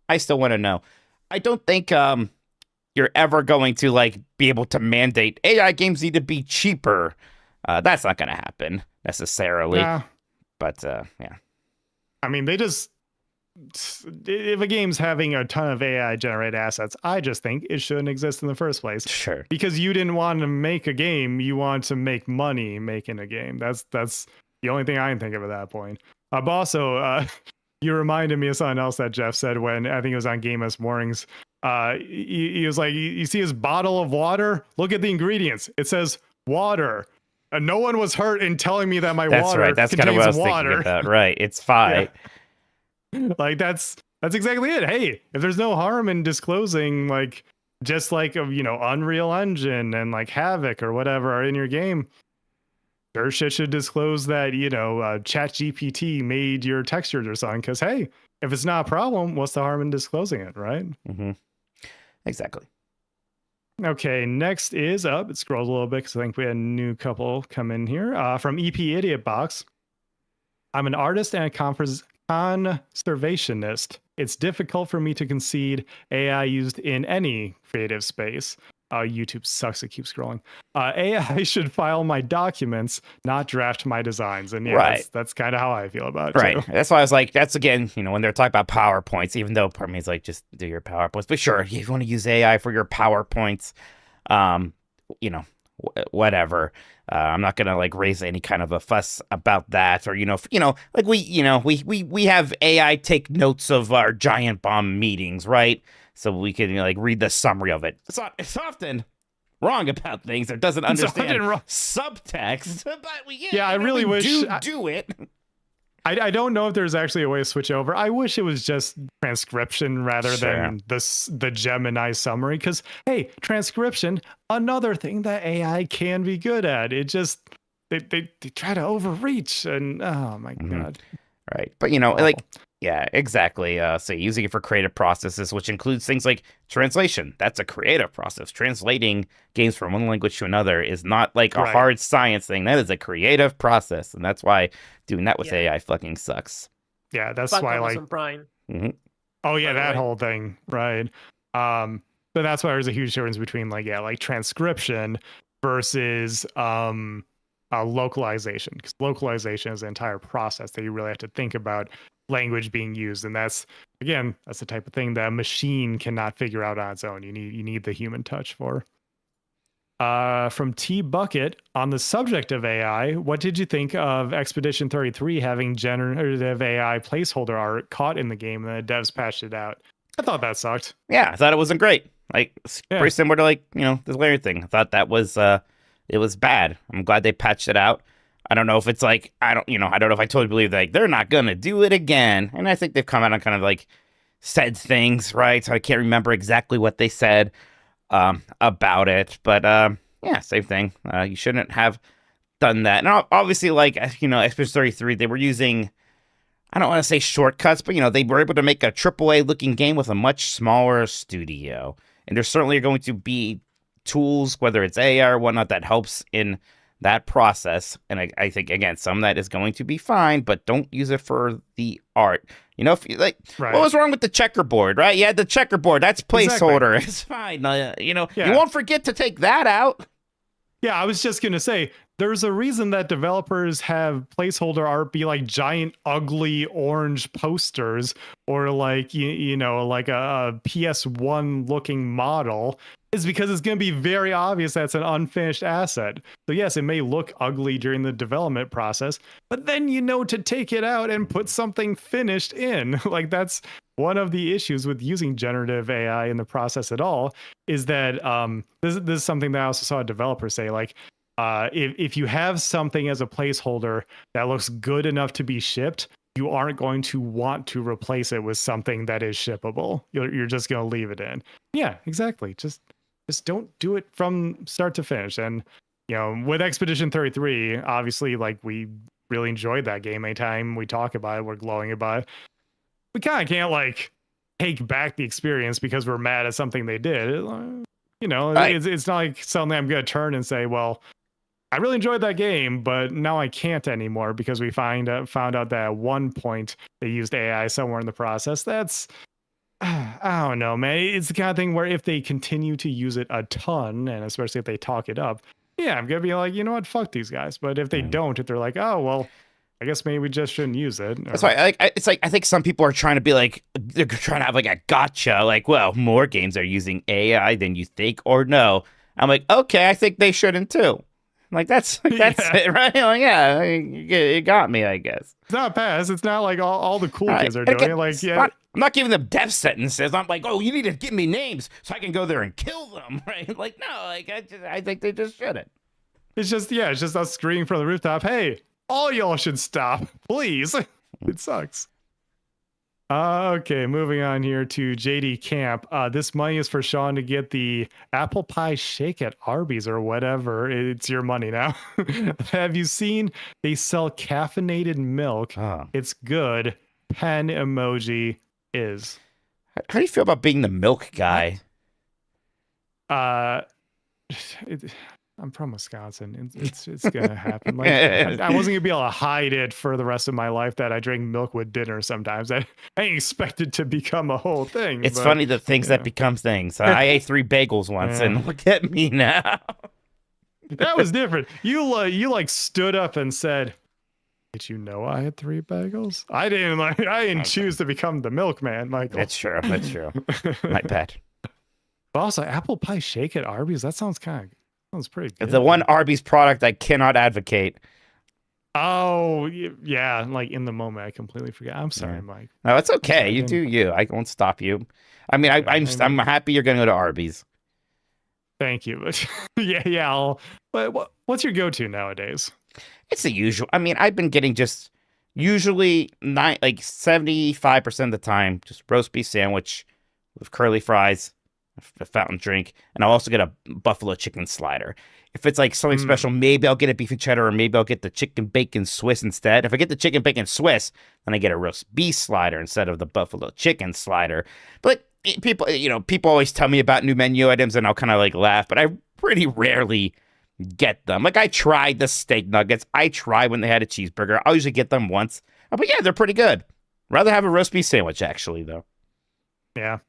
I still want to know. I don't think you're ever going to like be able to mandate AI games need to be cheaper. That's not going to happen necessarily. Yeah. But yeah. I mean, if a game's having a ton of AI generated assets, I just think it shouldn't exist in the first place. Sure. Because you didn't want to make a game, you want to make money making a game. That's the only thing I can think of at that point. But also, you reminded me of something else that Jeff said when I think it was on Game Us Mornings. He was like, you see his bottle of water? Look at the ingredients. It says water. No one was hurt in telling me that That's water right. That's kind of what I was thinking about. Right. It's fine. Yeah. Like that's exactly it. Hey, if there's no harm in disclosing, like just like Unreal Engine and like Havoc or whatever are in your game, sure shit should disclose that ChatGPT made your textures or something. Because hey, if it's not a problem, what's the harm in disclosing it, right? Mm-hmm. Exactly. Okay, next is up. It scrolls a little bit because I think we had a new couple come in here from EP Idiot Box. I'm an artist and a conservationist. It's difficult for me to concede AI used in any creative space. YouTube sucks. It keeps scrolling. AI should file my documents, not draft my designs. And yeah, right. That's kind of how I feel about it. Right. Too. That's why I was like, that's again, when they're talking about PowerPoints, even though part of me is like, just do your PowerPoints. But sure, if you want to use AI for your PowerPoints, whatever. I'm not gonna like raise any kind of a fuss about that, or like we have AI take notes of our giant bomb meetings, right? So we can like read the summary of it. It's often wrong about things or doesn't understand subtext, but I really wish do it. I don't know if there's actually a way to switch over. I wish it was just transcription rather than the Gemini summary. Because, hey, transcription, another thing that AI can be good at. It just, they try to overreach. And, oh, my God. Right. But, like, yeah, exactly. So using it for creative processes, which includes things like translation. That's a creative process. Translating games from one language to another is not like a hard science thing. That is a creative process. And that's why doing that with AI fucking sucks. Yeah, that's Fuck why Amazon Prime. Mm-hmm. Oh, yeah, that whole thing. Right. But that's why there's a huge difference between like transcription versus localization. Because localization is an entire process that you really have to think about language being used, and that's the type of thing that a machine cannot figure out on its own. You need the human touch for. From T Bucket, on the subject of AI, what did you think of Expedition 33 having generative AI placeholder art caught in the game and the devs patched it out? I thought that sucked. Yeah, I thought it wasn't great. Like, it's pretty similar to, like, the Larian thing. I thought that was it was bad. I'm glad they patched it out. I don't know if it's like, I don't know if I totally believe that, like, they're not gonna do it again. And I think they've come out and kind of like said things, right? So I can't remember exactly what they said about it, but yeah, same thing. You shouldn't have done that. And obviously, like, Expedition 33, they were using, I don't want to say shortcuts, but they were able to make a AAA looking game with a much smaller studio. And there certainly are going to be tools, whether it's AI or whatnot, that helps in that process. And I think, again, some of that is going to be fine, but don't use it for the art. If you like, right. What was wrong with the checkerboard, right? You had the checkerboard. That's placeholder. Exactly. It's fine. You won't forget to take that out. Yeah, I was just going to say, there's a reason that developers have placeholder art be like giant, ugly orange posters or like, like a PS1 looking model. Is because it's going to be very obvious that's an unfinished asset. So yes, it may look ugly during the development process, but then to take it out and put something finished in. Like, that's one of the issues with using generative AI in the process at all, is that this is something that I also saw a developer say, like, if you have something as a placeholder that looks good enough to be shipped, you aren't going to want to replace it with something that is shippable. You're just going to leave it in. Yeah, exactly. Just don't do it from start to finish. And, with Expedition 33, obviously, like, we really enjoyed that game. Anytime we talk about it, we're glowing about it. We kind of can't, like, take back the experience because we're mad at something they did. It's not like something I'm going to turn and say, well, I really enjoyed that game, but now I can't anymore because we found out that at one point they used AI somewhere in the process. That's, I don't know, man. It's the kind of thing where if they continue to use it a ton, and especially if they talk it up, yeah, I'm going to be like, you know what, fuck these guys. But if they don't, if they're like, oh, well, I guess maybe we just shouldn't use it. That's why it's like, I think some people are trying to be like, they're trying to have like a gotcha, like, well, more games are using AI than you think, or no. I'm like, okay, I think they shouldn't too. Like, that's it, right? Like, yeah, it got me, I guess. It's not pass. It's not like all the cool kids are doing it. Like, yeah. I'm not giving them death sentences. I'm like, oh, you need to give me names so I can go there and kill them, right? Like, no, like, I think they just shouldn't. It's just us screaming from the rooftop, hey, all y'all should stop, please. It sucks. Okay, moving on here to JD Camp. This money is for Sean to get the apple pie shake at Arby's or whatever. It's your money now. Have you seen they sell caffeinated milk? Oh. It's good. Pen emoji is. How do you feel about being the milk guy? I'm from Wisconsin. It's gonna happen. Like, I wasn't gonna be able to hide it for the rest of my life that I drink milk with dinner sometimes. I ain't expected to become a whole thing. It's funny the things that become things. I ate 3 bagels once, and look at me now. That was different. You like stood up and said, "Did you know I had 3 bagels?" I didn't choose to become the milkman, Michael. That's true. My pet. But also, apple pie shake at Arby's. That sounds pretty good. It's the one Arby's product I cannot advocate. Oh, yeah. Like, in the moment, I completely forgot. I'm sorry, Mike. No, it's okay. You do you. I won't stop you. I mean, I'm happy you're going to go to Arby's. Thank you. Yeah. But what's your go-to nowadays? It's the usual. I mean, I've been getting just usually 75% of the time, just roast beef sandwich with curly fries, a fountain drink, and I'll also get a buffalo chicken slider. If it's like something special, maybe I'll get a beef and cheddar, or maybe I'll get the chicken bacon Swiss instead. If I get the chicken bacon Swiss, then I get a roast beef slider instead of the buffalo chicken slider. But people always tell me about new menu items, and I'll kind of like laugh, but I pretty rarely get them. Like, I tried the steak nuggets. I tried when they had a cheeseburger. I'll usually get them once. But yeah, they're pretty good. Rather have a roast beef sandwich, actually, though. Yeah.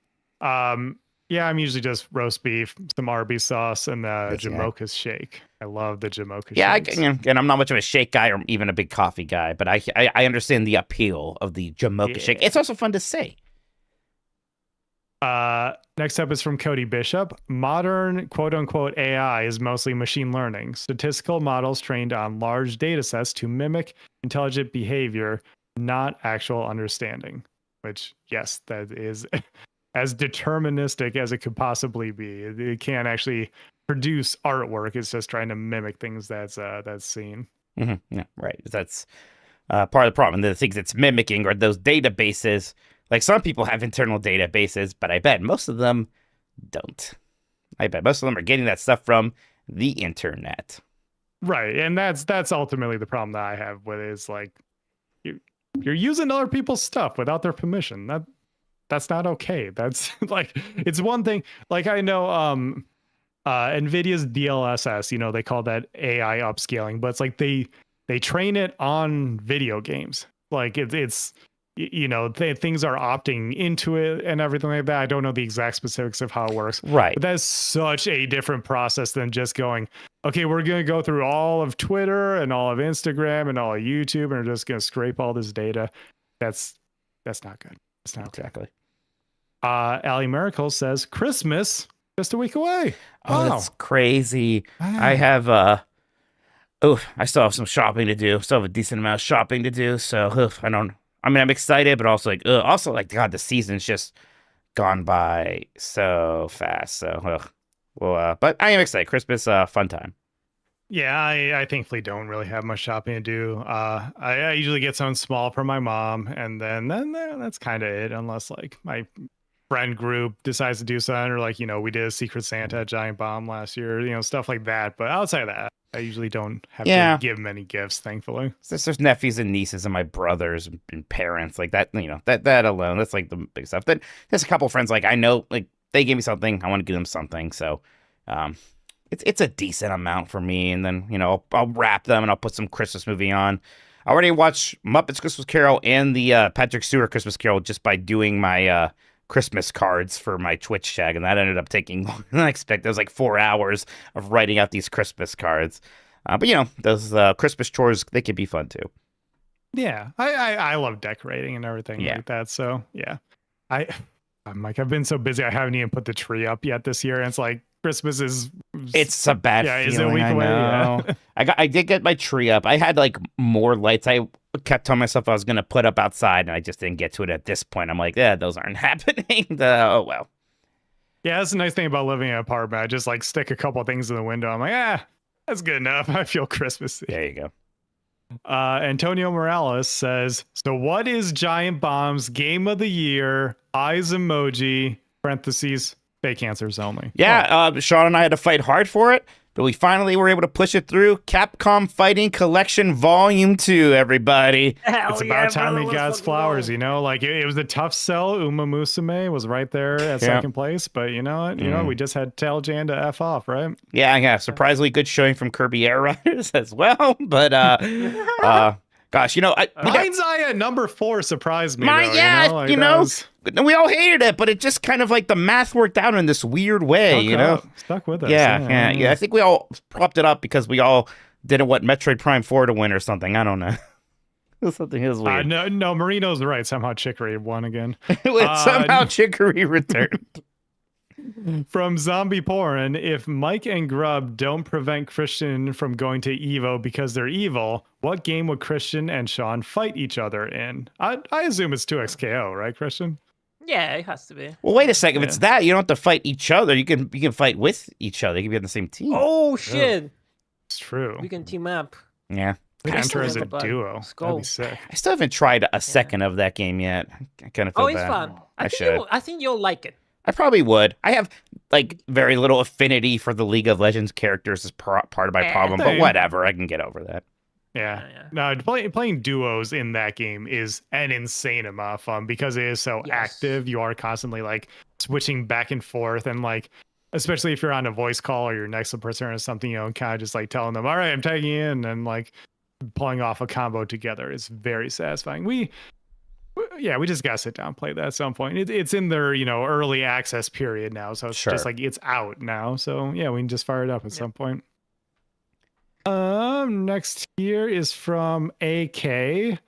Yeah, I'm usually just roast beef, some Arby's sauce, and the Jamocha's shake. I love the Jamocha shakes. And I'm not much of a shake guy or even a big coffee guy, but I understand the appeal of the Jamocha shake. It's also fun to say. Next up is from Cody Bishop. Modern quote unquote AI is mostly machine learning, statistical models trained on large data sets to mimic intelligent behavior, not actual understanding. Which, yes, that is as deterministic as it could possibly be. It can't actually produce artwork. It's just trying to mimic things that's seen. Yeah, right. That's part of the problem. The things it's mimicking are those databases. Like some people have internal databases, but I bet most of them don't. I bet most of them are getting that stuff from the internet. Right, and that's ultimately the problem that I have with it, is like you're using other people's stuff without their permission. That's not okay. That's like, it's one thing. Like I know NVIDIA's DLSS, you know, they call that AI upscaling, but it's like they train it on video games. Like it's you know, things are opting into it and everything like that. I don't know the exact specifics of how it works. Right. But that's such a different process than just going, okay, we're going to go through all of Twitter and all of Instagram and all of YouTube, and we're just going to scrape all this data. That's not good. It's not exactly. Allie Miracle says Christmas just a week away. Oh, that's crazy. I have I still have some shopping to do. Still have a decent amount of shopping to do. So I'm excited, but also like God, the season's just gone by so fast. So but I am excited. Christmas, fun time. Yeah, I thankfully don't really have much shopping to do. I usually get something small for my mom, and then that's kind of it, unless like my friend group decides to do something, or like, you know, we did a Secret Santa giant bomb last year, you know, stuff like that. But outside of that, I usually don't have to give many gifts, thankfully. There's nephews and nieces and my brothers and parents, like that, you know, that alone, that's like the big stuff. Then there's a couple friends, like I know, like they gave me something, I want to give them something. So it's a decent amount for me. And then, you know, I'll wrap them and I'll put some Christmas movie on. I already watched Muppets Christmas Carol and the Patrick Stewart Christmas Carol just by doing my Christmas cards for my Twitch tag, and that ended up taking longer than I expected. It was like 4 hours of writing out these Christmas cards. But you know, those Christmas chores, they can be fun too. Yeah, I love decorating and everything like that. So yeah, I'm like, I've been so busy, I haven't even put the tree up yet this year. And it's like Christmas it's a bad feeling. Is it a week away? Yeah. I did get my tree up. I had like more lights. I kept telling myself I was going to put up outside, and I just didn't get to it at this point. I'm like, yeah, those aren't happening. Oh, well. Yeah, that's the nice thing about living in an apartment. I just like stick a couple things in the window. I'm like, that's good enough. I feel Christmassy. There you go. Antonio Morales says, so what is Giant Bomb's game of the year? Eyes emoji, parentheses, fake answers only. Yeah, Sean and I had to fight hard for it, but we finally were able to push it through. Capcom Fighting Collection Volume 2, everybody. It's about time he got his flowers, you know? Like, it was a tough sell. Uma Musume was right there at second place, but you know what? You know, we just had to tell Jan to F off, right? Yeah, surprisingly good showing from Kirby Air Riders as well, but gosh, you know, Mind's Eye at number 4 surprised me. We all hated it, but it just kind of like the math worked out in this weird way, Stuck with us. Yeah. I think we all propped it up because we all didn't want Metroid Prime 4 to win or something. I don't know. Something is weird. No, Marino's right. Somehow Chicory won again. Somehow Chicory returned. From Zombie Porn, if Mike and Grubb don't prevent Christian from going to Evo because they're evil, what game would Christian and Sean fight each other in? I assume it's 2XKO, right, Christian? Yeah, it has to be. Well, wait a second. If it's that, you don't have to fight each other. You can fight with each other. You can be on the same team. Oh, shit. It's true. We can team up. Yeah. Enter as a duo. That'd be sick. I still haven't tried a second of that game yet. I kind of feel bad. It's fun. I think you'll like it. I probably would. I have like very little affinity for the League of Legends characters as part of my problem, but whatever. I can get over that. Yeah. No, playing duos in that game is an insane amount of fun because it is so active. You are constantly like switching back and forth, and like, especially if you're on a voice call or you're next to a person or something, you know, kind of just like telling them, all right, I'm tagging you in, and like pulling off a combo together is very satisfying. We just gotta sit down and play that at some point. It's in their, you know, early access period now, so it's just like it's out now. So yeah, we can just fire it up at some point. Next here is from AK.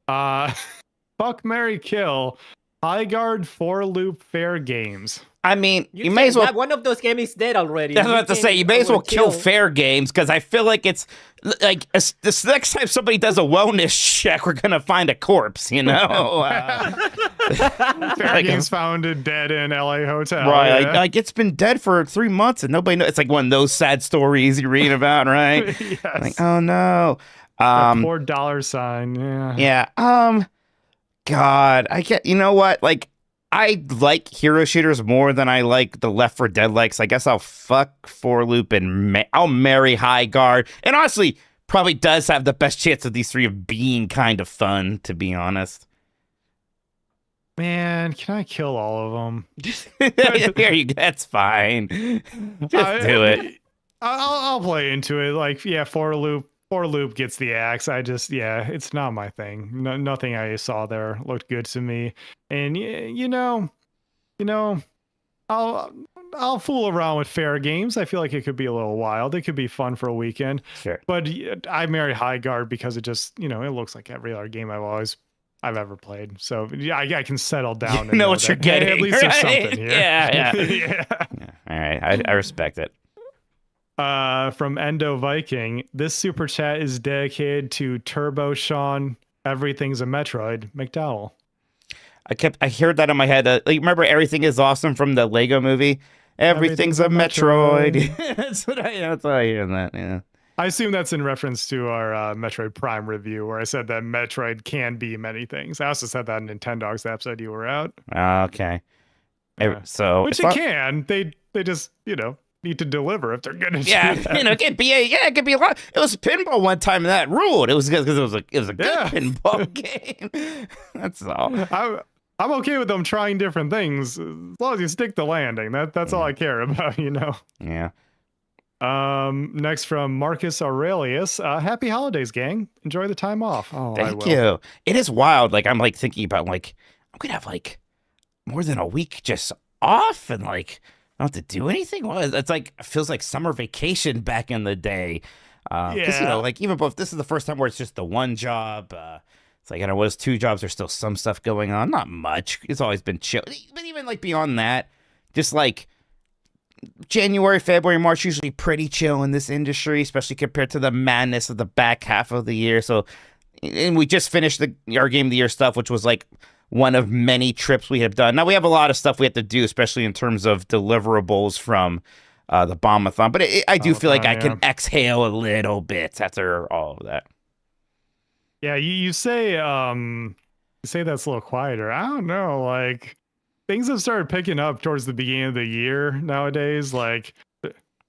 Fuck, Marry, Kill. High Guard, For Loop, Fair Games. I mean, you may as well. One of those games is dead already. I was about to say, you may as well kill Fair Games, because I feel like it's like this next time somebody does a wellness check, we're gonna find a corpse, you know. Fair Games found dead in LA hotel. Right, yeah. like it's been dead for 3 months and nobody knows. It's like one of those sad stories you read about, right? Yes. Like, oh no. Poor $sign. Yeah. Yeah. God, I can't. You know what? Like, I like hero shooters more than I like the Left 4 Dead likes. I guess I'll fuck For Loop and I'll marry High Guard. And honestly, probably does have the best chance of these three of being kind of fun, to be honest. Man, can I kill all of them? There you go. That's fine. Just do it. I'll play into it. Like, yeah, For Loop gets the axe. It's not my thing. Nothing I saw there looked good to me. And you know, I'll fool around with Fair Games. I feel like it could be a little wild. It could be fun for a weekend. Sure. But I marry High Guard because it just, it looks like every other game I've ever played. So yeah, I can settle down. You and know what you're getting. At least right? there's something here. Yeah. Yeah. All right. I respect it. From Endo Viking, this super chat is dedicated to Turbo Sean. Everything's a Metroid McDowell. I heard that in my head. Like, remember Everything is Awesome from the Lego movie? Everything's a Metroid. That's what I hear in that. Yeah. I assume that's in reference to our Metroid Prime review, where I said that Metroid can be many things. I also said that in Nintendogs episode you were out. Okay. So which it can. They just need to deliver if they're gonna. Yeah, do that. it could be a lot. It was pinball one time and that ruled. It was because it was a good pinball game. That's all. I'm okay with them trying different things as long as you stick the landing. That's all I care about, Yeah. Next from Marcus Aurelius. Happy holidays, gang. Enjoy the time off. Oh, Thank you. It is wild. Like, I'm like thinking about like I'm gonna have like more than a week just off and like I don't have to do anything. Well, it's like it feels like summer vacation back in the day. Because like even if this is the first time where it's just the one job. It's like, I know, was 2 jobs, there's still some stuff going on. Not much. It's always been chill. But even like beyond that, just like January, February, March, usually pretty chill in this industry, especially compared to the madness of the back half of the year. So, and we just finished our Game of the Year stuff, which was like one of many trips we have done. Now we have a lot of stuff we have to do, especially in terms of deliverables from the Bombathon. But I do feel like I can exhale a little bit after all of that. Yeah, you say that's a little quieter. I don't know, like things have started picking up towards the beginning of the year nowadays. Like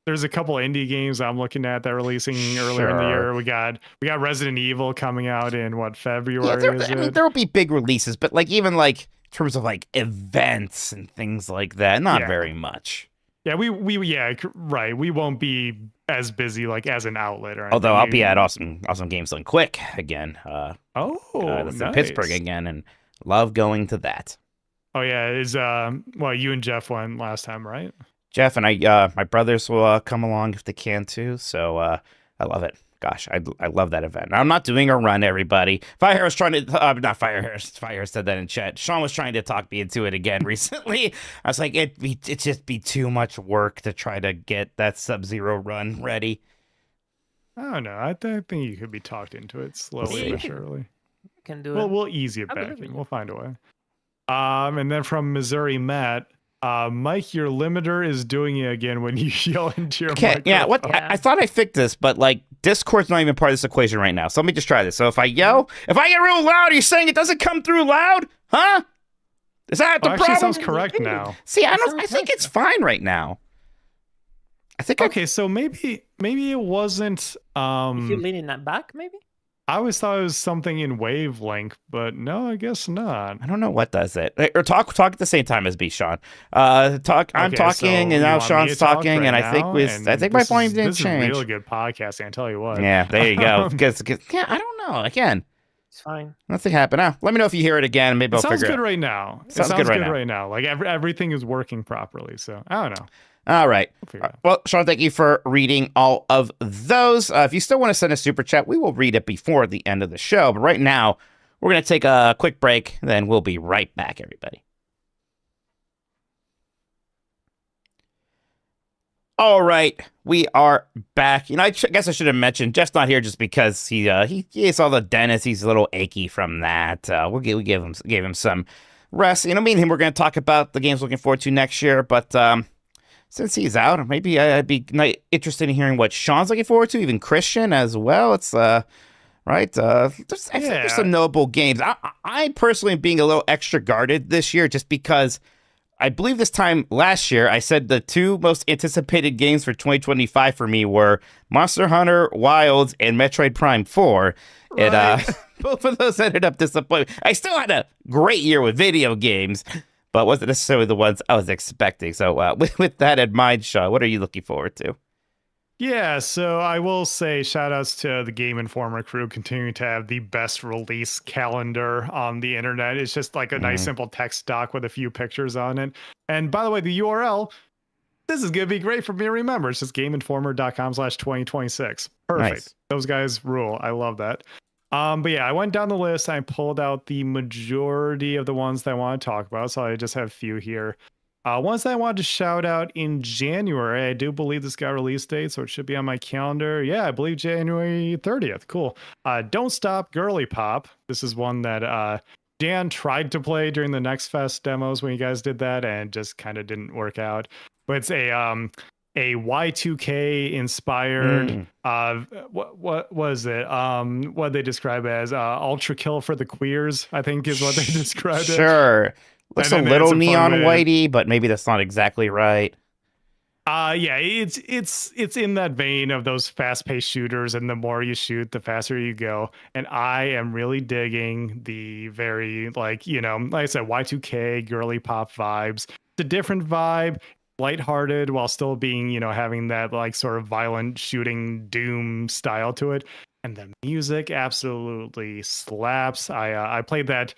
there's a couple indie games I'm looking at that are releasing earlier in the year. We got Resident Evil coming out in February. Yeah, there will be big releases, but like even like in terms of like events and things like that, not very much. Yeah, we right. We won't be as busy like as an outlet or anything. Although I'll be at Awesome Games Done Quick again. That's in Pittsburgh again, and love going to that. Oh yeah, is you and Jeff went last time, right? Jeff and I, my brothers will come along if they can too. So I love it. Gosh, I love that event. Now, I'm not doing a run, everybody. Fire was trying to, not Fire Harris. Fire said that in chat. Sean was trying to talk me into it again recently. I was like, it'd just be too much work to try to get that Sub-Zero run ready. I don't know. I think you could be talked into it slowly but surely. Can do it. We'll ease it back in. We'll find a way. And then from Missouri Matt. Mike, your limiter is doing it again when you yell into your microphone. Yeah, I thought I fixed this, but like Discord's not even part of this equation right now. So let me just try this. So if I yell, if I get real loud, are you saying it doesn't come through loud? Huh? Is that the problem? Actually sounds correct now. See, I think it's fine right now. I think okay, so maybe it wasn't if you're leaning that back, maybe? I always thought it was something in wavelength, but no, I guess not. I don't know what does it. Or talk at the same time as me, Sean. I'm talking, so and now Sean's talking, and I think my volume didn't change. This is a really good podcast, I tell you what. Yeah, there you go. Because I don't know. Again, it's fine. Nothing happened. Let me know if you hear it again. Maybe I'll figure it out. Sounds good right now. It sounds good right now. Like everything is working properly. So I don't know. All right. Well, Sean, thank you for reading all of those. If you still want to send a super chat, we will read it before the end of the show. But right now, We're going to take a quick break, then we'll be right back, everybody. All right, we are back. I guess I should have mentioned Jeff's not here just because he saw the dentist. He's a little achy from that. We gave him some rest. Me and him, we're going to talk about the games looking forward to next year. But since he's out, maybe I'd be interested in hearing what Sean's looking forward to, even Christian as well. It's right. There's some notable games. I personally am being a little extra guarded this year just because I believe this time last year, I said the two most anticipated games for 2025 for me were Monster Hunter Wilds and Metroid Prime 4. Right. And both of those ended up disappointing. I still had a great year with video games, but wasn't necessarily the ones I was expecting. So with that in mind, Shaw, what are you looking forward to? Yeah, so I will say shout outs to the Game Informer crew continuing to have the best release calendar on the internet. It's just like a nice simple text doc with a few pictures on it. And by the way, the URL, this is going to be great for me to remember. It's just gameinformer.com/2026. Perfect. Nice. Those guys rule. I love that. But yeah, I went down the list. I pulled out the majority of the ones that I want to talk about. So I just have a few here. Ones that I wanted to shout out in January, I do believe this got release date, so it should be on my calendar. Yeah, I believe January 30th. Cool. Don't Stop Girly Pop. This is one that Dan tried to play during the Next Fest demos when you guys did that, and just kind of didn't work out. But it's a Y2K inspired. What was it? What they describe as ultra kill for the queers, I think is what they described it. Sure. Looks a little neon whitey, but maybe that's not exactly right. Yeah, it's in that vein of those fast-paced shooters, and the more you shoot, the faster you go. And I am really digging the very, like I said, Y2K girly pop vibes. It's a different vibe, lighthearted while still being, having that like sort of violent shooting Doom style to it. And the music absolutely slaps. I played that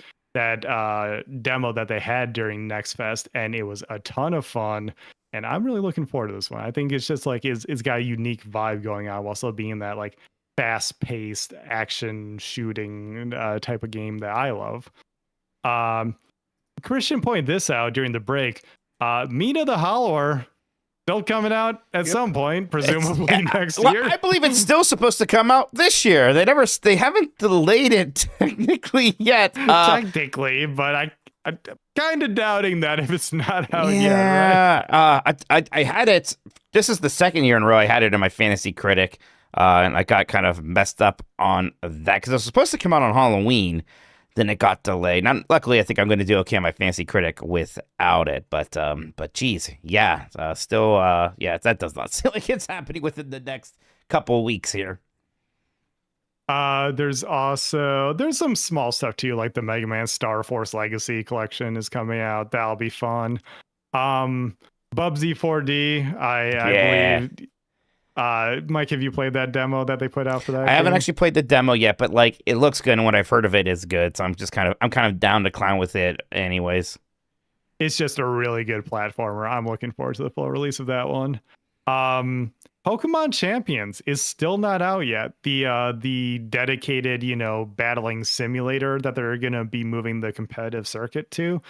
demo that they had during Next Fest, and it was a ton of fun. And I'm really looking forward to this one. I think it's just like it's got a unique vibe going on while still being that like fast-paced action shooting type of game that I love. Christian pointed this out during the break. Mina the Hollower still coming out at some point, presumably next year. I believe it's still supposed to come out this year. They haven't delayed it technically yet. Technically, but I'm kind of doubting that if it's not out yet. Right? I had it. This is the second year in a row I had it in my Fantasy Critic, and I got kind of messed up on that because it was supposed to come out on Halloween. Then it got delayed. Now, luckily, I think I'm going to do okay on my Fantasy Critic without it. But geez, yeah, that does not seem like it's happening within the next couple of weeks here. There's some small stuff too, like the Mega Man Star Force Legacy collection is coming out. That'll be fun. Bubsy 4D, I believe. Mike, have you played that demo that they put out for that? I haven't actually played the demo yet, but like it looks good, and what I've heard of it is good. So I'm kind of down to clown with it, anyways. It's just a really good platformer. I'm looking forward to the full release of that one. Pokemon Champions is still not out yet. The dedicated, battling simulator that they're gonna be moving the competitive circuit to.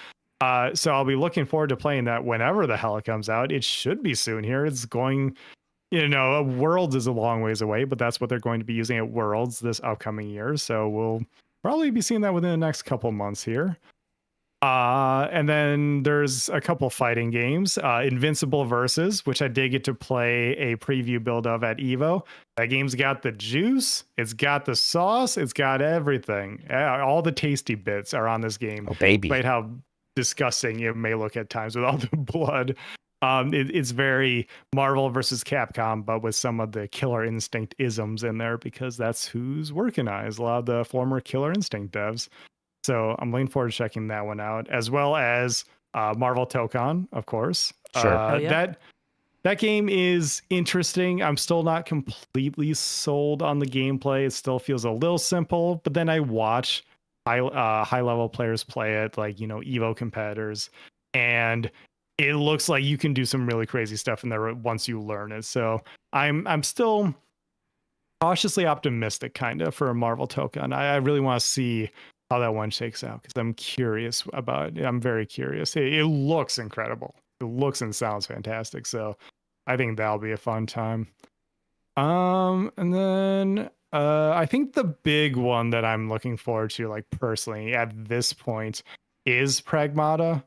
So I'll be looking forward to playing that whenever the hell it comes out. It should be soon here. It's going. Worlds is a long ways away, but that's what they're going to be using at Worlds this upcoming year. So we'll probably be seeing that within the next couple months here. And then there's a couple fighting games, Invincible Versus, which I did get to play a preview build of at EVO. That game's got the juice, it's got the sauce, it's got everything. All the tasty bits are on this game. Oh, baby. Despite how disgusting it may look at times with all the blood. It's very Marvel versus Capcom, but with some of the Killer Instinct isms in there, because that's who's working on it, is a lot of the former Killer Instinct devs. So I'm looking forward to checking that one out, as well as Marvel Tokon, of course. Sure. That game is interesting. I'm still not completely sold on the gameplay. It still feels a little simple, but then I watch high level players play it, like Evo competitors, and it looks like you can do some really crazy stuff in there once you learn it. So I'm still cautiously optimistic, kind of, for a Marvel Token. I really want to see how that one shakes out because I'm curious about it. I'm very curious. It looks incredible. It looks and sounds fantastic. So I think that'll be a fun time. And then I think the big one that I'm looking forward to, like personally at this point, is Pragmata.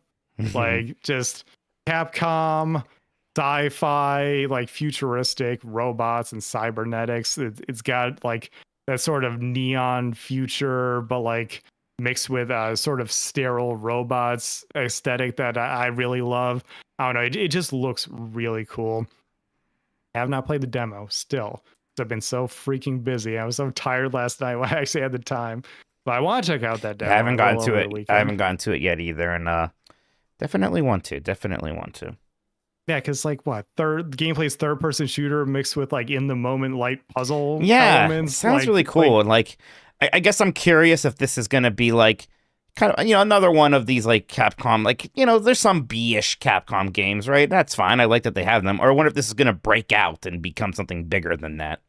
Like just Capcom, sci-fi, like futuristic robots and cybernetics. It's got like that sort of neon future, but like mixed with sort of sterile robots aesthetic that I really love. I don't know. It just looks really cool. I have not played the demo still. I've been so freaking busy. I was so tired last night when I actually had the time. But I want to check out that demo. I haven't gotten to it. I haven't gotten to it yet either, and definitely want to. Definitely want to. Yeah, because like what gameplay's third-person shooter mixed with like in the moment light puzzle elements. Sounds like, really cool. And like, I guess I'm curious if this is gonna be like kind of another one of these like Capcom, like there's some B-ish Capcom games, right? That's fine. I like that they have them. Or I wonder if this is gonna break out and become something bigger than that.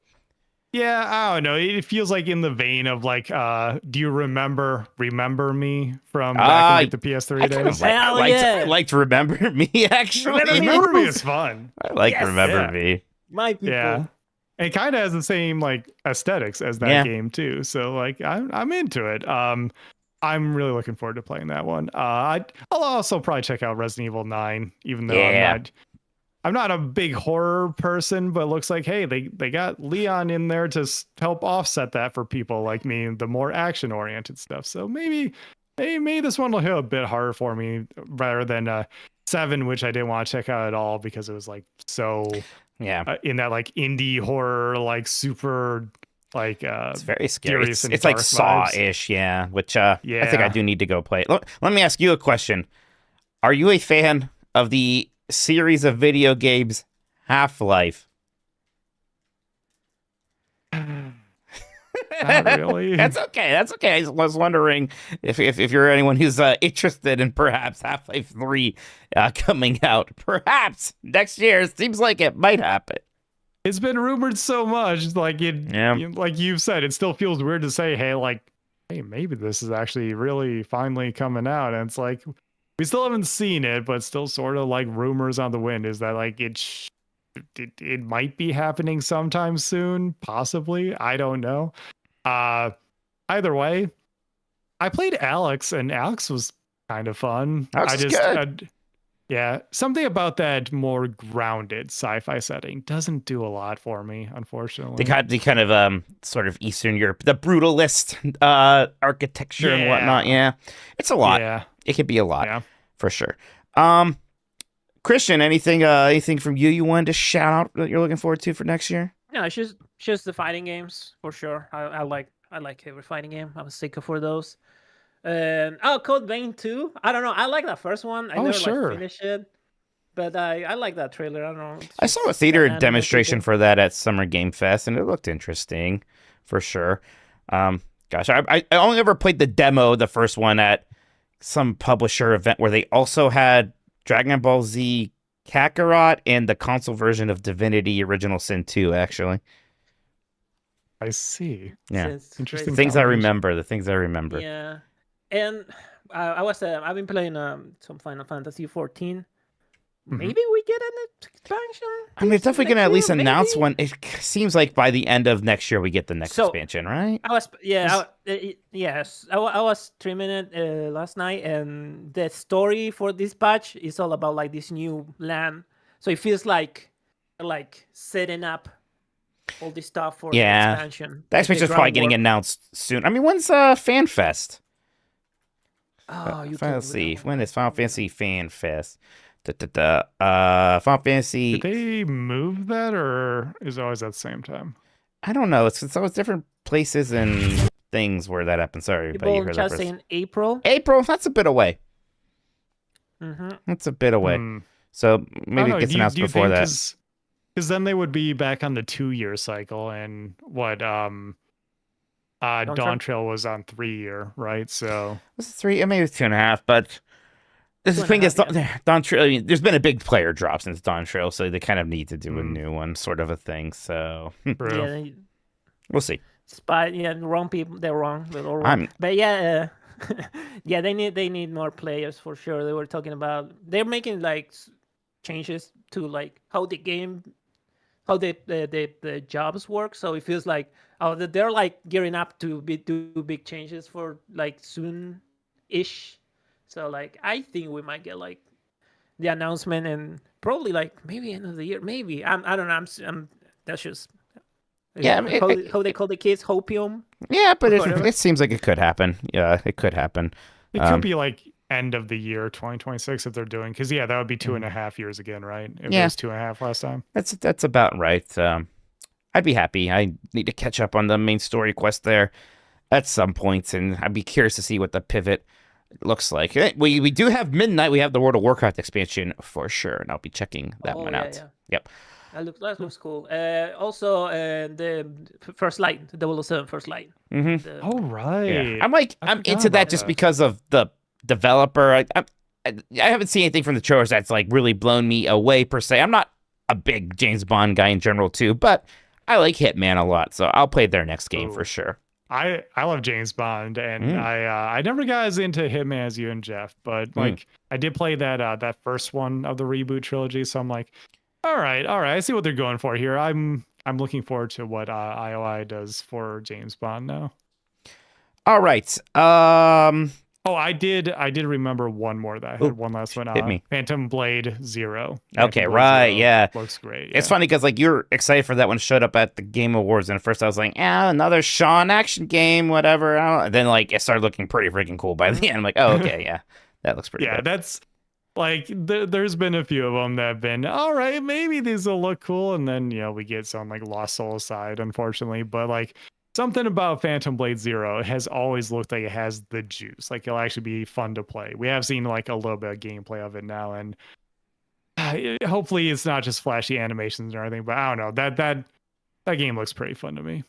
Yeah, I don't know. It feels like in the vein of like, do you remember Me from back in the PS3 days? I liked Remember Me, actually. Remember Me is fun. I like Remember Me. My people. Yeah. It kind of has the same like aesthetics as that game too. So like I'm into it. I'm really looking forward to playing that one. I'll also probably check out Resident Evil 9, even though I'm not a big horror person, but it looks like, hey, they got Leon in there to help offset that for people like me, the more action-oriented stuff. So maybe this one will hit a bit harder for me rather than 7, which I didn't want to check out at all because it was like so in that like indie horror, like super like it's very scary. It's like Saw-ish, which I think I do need to go play. Let me ask you a question. Are you a fan of the series of video games Half-Life? Not really. That's okay. I was wondering if you're anyone who's interested in perhaps Half-Life 3 coming out perhaps next year. It seems like it might happen. It's been rumored so much, like like you've said, it still feels weird to say, hey, maybe this is actually really finally coming out, and it's like we still haven't seen it, but still sort of like rumors on the wind is that like it might be happening sometime soon, possibly. I don't know. Either way, I played Alex, and Alex was kind of fun. Good. Yeah, something about that more grounded sci-fi setting doesn't do a lot for me, unfortunately. The kind of sort of Eastern Europe, the brutalist architecture and whatnot. Yeah, it's a lot. Yeah, it could be a lot for sure. Christian, anything from you wanted to shout out that you're looking forward to for next year? Yeah, it's just the fighting games for sure. I like every fighting game. I'm sick for those. Code Vein 2. I don't know. I like that first one. I never finished it, but I like that trailer. I don't know. I saw a theater demonstration for that at Summer Game Fest, and it looked interesting, for sure. Gosh, I only ever played the demo, the first one, at some publisher event where they also had Dragon Ball Z Kakarot and the console version of Divinity Original Sin 2, actually. I see. Yeah, interesting. The things I remember. Yeah. And I've been playing some Final Fantasy 14. Maybe we get an expansion. I mean, it's definitely going to at least announce one. It seems like by the end of next year we get the next expansion, right? I was streaming it last night, and the story for this patch is all about like this new land. So it feels like setting up all this stuff for the expansion. The expansion is probably getting announced soon. I mean, when's FanFest? Let's see. When is Final Fantasy Fan Fest? Final Fantasy. Did they move that, or is it always at the same time? I don't know. It's always different places and things where that happens. Sorry, but you heard just saying April. April. That's a bit away. Mm-hmm. That's a bit away. So maybe it gets announced before that. Because then they would be back on the 2-year cycle, and what Dawn Trail was on 3-year, right? So was it 3? Maybe it's 2.5. But the thing is, Dawn Trail. I mean, there's been a big player drop since Dawn Trail, so they kind of need to do a new one, sort of a thing. So we'll see. Wrong people. They're wrong. They're all wrong. But yeah, Yeah, they need more players for sure. They were talking about they're making like changes to like how the game, how the jobs work. So it feels like they're like gearing up to do big changes for like soon ish. So like I think we might get like the announcement and probably like maybe end of the year. Maybe I don't know. I'm that's just Yeah, I mean, how they call the kids hopium yeah, but or it, whatever. it seems like it could happen. Yeah, it could happen. It could be like end of the year 2026 if they're doing, because yeah, that would be 2.5 years again, right? If it Yeah. was 2.5 last time. That's about right. I'd be happy. I need to catch up on the main story quest there at some point, and I'd be curious to see what the pivot looks like. We do have Midnight. We have the World of Warcraft expansion for sure, and I'll be checking that one out. Yeah. Yep. That looks cool. Also, the First Light, 007 First Light. Mm-hmm. Oh right. Yeah. I'm into that just because of the developer. I haven't seen anything from the trailers that's like really blown me away per se. I'm not a big James Bond guy in general too, but I like Hitman a lot, so I'll play their next game for sure. I love James Bond, and I never got as into Hitman as you and Jeff, but like I did play that first one of the reboot trilogy, so I'm like, all right, I see what they're going for here. I'm looking forward to what IOI does for James Bond now. All right. Oh, I did remember one more that I had one last one. Hit me. Phantom Blade Zero. Okay, right, yeah. Looks great. It's funny because like you're excited for that one, showed up at the Game Awards, and at first I was like, another Sean action game, whatever. And then like it started looking pretty freaking cool by the end. I'm like, oh, okay, yeah, that looks pretty. Yeah, good. that's like there's been a few of them that have been all right. Maybe these will look cool, and then we get some like Lost Soul side, unfortunately, but like. Something about Phantom Blade Zero has always looked like it has the juice. Like it'll actually be fun to play. We have seen like a little bit of gameplay of it now, and hopefully it's not just flashy animations or anything. But I don't know, that game looks pretty fun to me.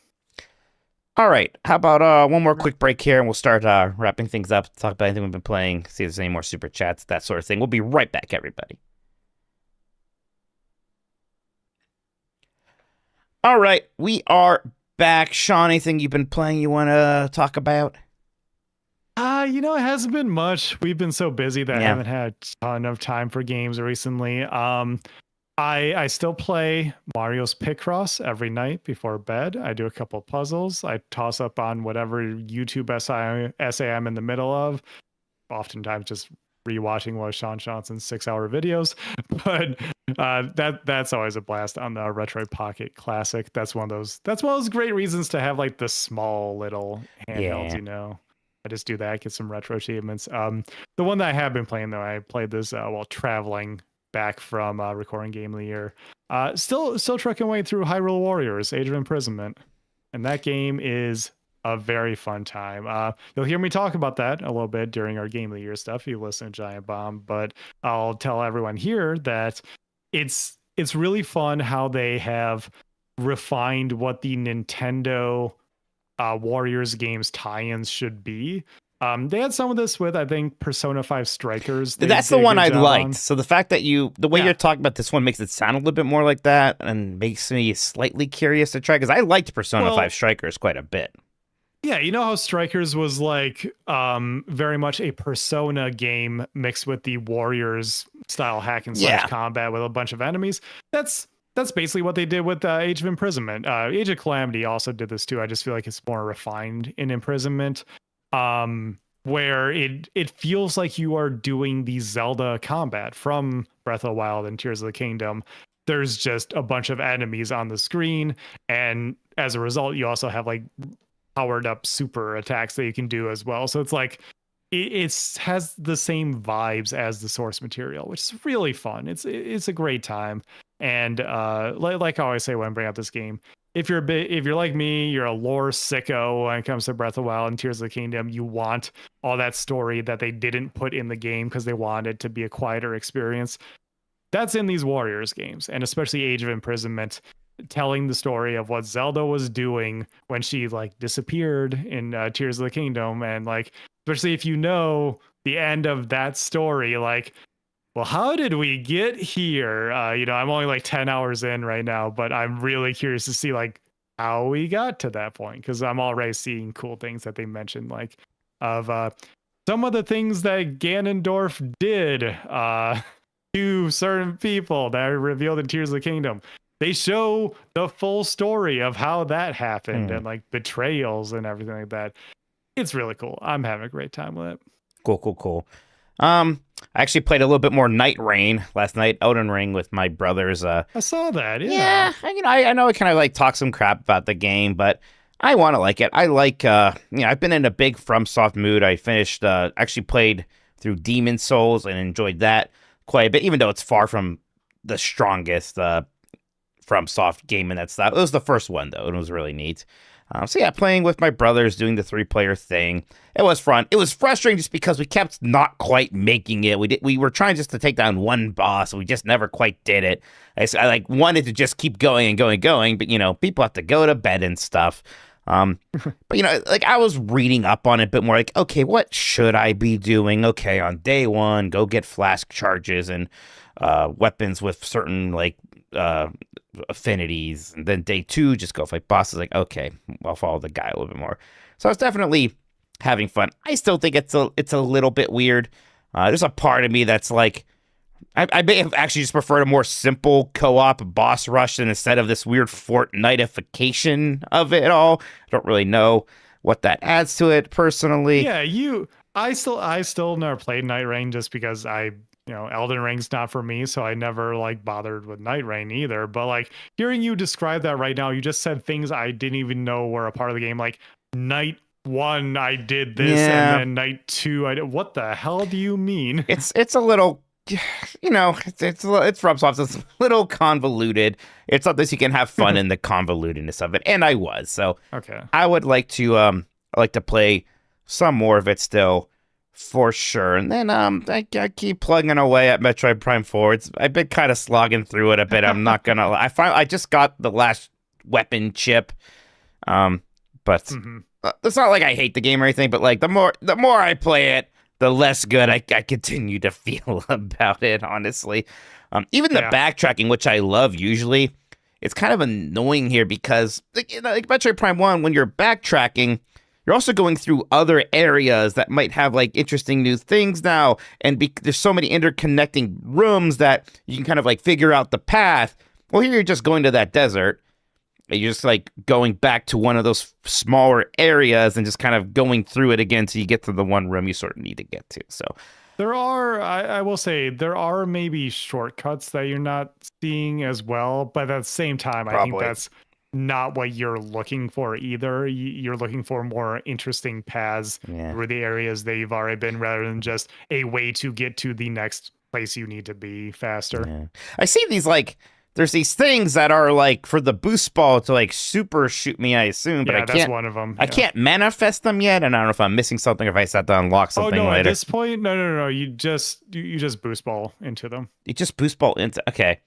All right, how about one more quick break here, and we'll start wrapping things up. Talk about anything we've been playing. See if there's any more super chats, that sort of thing. We'll be right back, everybody. All right, we are back. Sean, anything you've been playing you want to talk about? It hasn't been much. We've been so busy that I haven't had a ton of time for games recently. I still play Mario's Picross every night before bed. I do a couple puzzles. I toss up on whatever YouTube essay I'm in the middle of. Oftentimes just rewatching one of Sean Johnson's 6-hour videos, but that's always a blast on the Retroid Pocket Classic. That's one of those great reasons to have like the small little handhelds. I just do that, get some retro achievements. The one that I have been playing though, I played this while traveling back from recording Game of the Year. Still trucking way through Hyrule Warriors: Age of Imprisonment, and that game is a very fun time. You'll hear me talk about that a little bit during our Game of the Year stuff if you listen to Giant Bomb, but I'll tell everyone here that it's really fun how they have refined what the Nintendo Warriors games tie-ins should be. They had some of this with, I think, Persona 5 Strikers. That's the one I liked. So the fact that the way you're talking about this one makes it sound a little bit more like that and makes me slightly curious to try, because I liked Persona 5 Strikers quite a bit. Yeah, you know how Strikers was like very much a Persona game mixed with the Warriors style hack and slash combat with a bunch of enemies? That's basically what they did with Age of Imprisonment. Age of Calamity also did this too. I just feel like it's more refined in Imprisonment, where it feels like you are doing the Zelda combat from Breath of the Wild and Tears of the Kingdom. There's just a bunch of enemies on the screen, and as a result, you also have like powered up super attacks that you can do as well. So it's like it has the same vibes as the source material, which is really fun. It's a great time. And like I always say when I bring up this game, if you're like me, you're a lore sicko when it comes to Breath of the Wild and Tears of the Kingdom. You want all that story that they didn't put in the game because they wanted it to be a quieter experience. That's in these Warriors games, and especially Age of Imprisonment, telling the story of what Zelda was doing when she like disappeared in Tears of the Kingdom, and like especially if you know the end of that story, like, well, how did we get here? I'm only like 10 hours in right now, but I'm really curious to see like how we got to that point, because I'm already seeing cool things that they mentioned, like of some of the things that Ganondorf did to certain people that are revealed in Tears of the Kingdom. They show the full story of how that happened and like betrayals and everything like that. It's really cool. I'm having a great time with it. Cool. I actually played a little bit more Night Rain last night, Elden Ring, with my brothers. I saw that. Yeah. I know I kind of like talk some crap about the game, but I want to like it. I like, I've been in a big FromSoft mood. I finished, actually played through Demon Souls and enjoyed that quite a bit, even though it's far from the strongest FromSoft game and that stuff. It was the first one, though, and it was really neat. So yeah, playing with my brothers, doing the 3-player thing. It was fun. It was frustrating just because we kept not quite making it. We were trying just to take down one boss, and we just never quite did it. I like wanted to just keep going, but people have to go to bed and stuff. But like I was reading up on it a bit more, like, okay, what should I be doing? Okay, on day 1, go get flask charges and weapons with certain like affinities, and then day 2 just go fight bosses. Like, okay, I'll follow the guy a little bit more. So I was definitely having fun. I still think it's a little bit weird. There's a part of me that's like, I may have actually just preferred a more simple co-op boss rush instead of this weird Fortnite-ification of it all. I don't really know what that adds to it personally. Yeah, I still never played Night Rain just because Elden Ring's not for me, so I never like bothered with Night Rain either. But like hearing you describe that right now, you just said things I didn't even know were a part of the game. Like night 1, I did this, and then night 2, I did. What the hell do you mean? It's a little, it's FromSoft. It's a little convoluted. It's not this you can have fun in the convolutedness of it, and I was. So okay, I would like to play some more of it still. For sure. And then I keep plugging away at Metroid Prime 4. I've been kind of slogging through it a bit. I'm not gonna lie. I just got the last weapon chip. But it's not like I hate the game or anything, but like the more I play it, the less good I continue to feel about it, honestly. Even the backtracking, which I love usually, it's kind of annoying here because like Metroid Prime 1, when you're backtracking, you're also going through other areas that might have like interesting new things now, and there's so many interconnecting rooms that you can kind of like figure out the path. Well, here you're just going to that desert. You're just like going back to one of those smaller areas and just kind of going through it again till you get to the one room you sort of need to get to. So there are, I will say, there are maybe shortcuts that you're not seeing as well, but at the same time, I think that's not what you're looking for either. You're looking for more interesting paths through the areas that you've already been, rather than just a way to get to the next place you need to be faster. Yeah. I see these like there's these things that are like for the boost ball to like super shoot me, I assume, but I can't. That's one of them. I can't manifest them yet, and I don't know if I'm missing something, if I set to unlock something later. At this point, no. You just boost ball into them. You just boost ball into. Okay.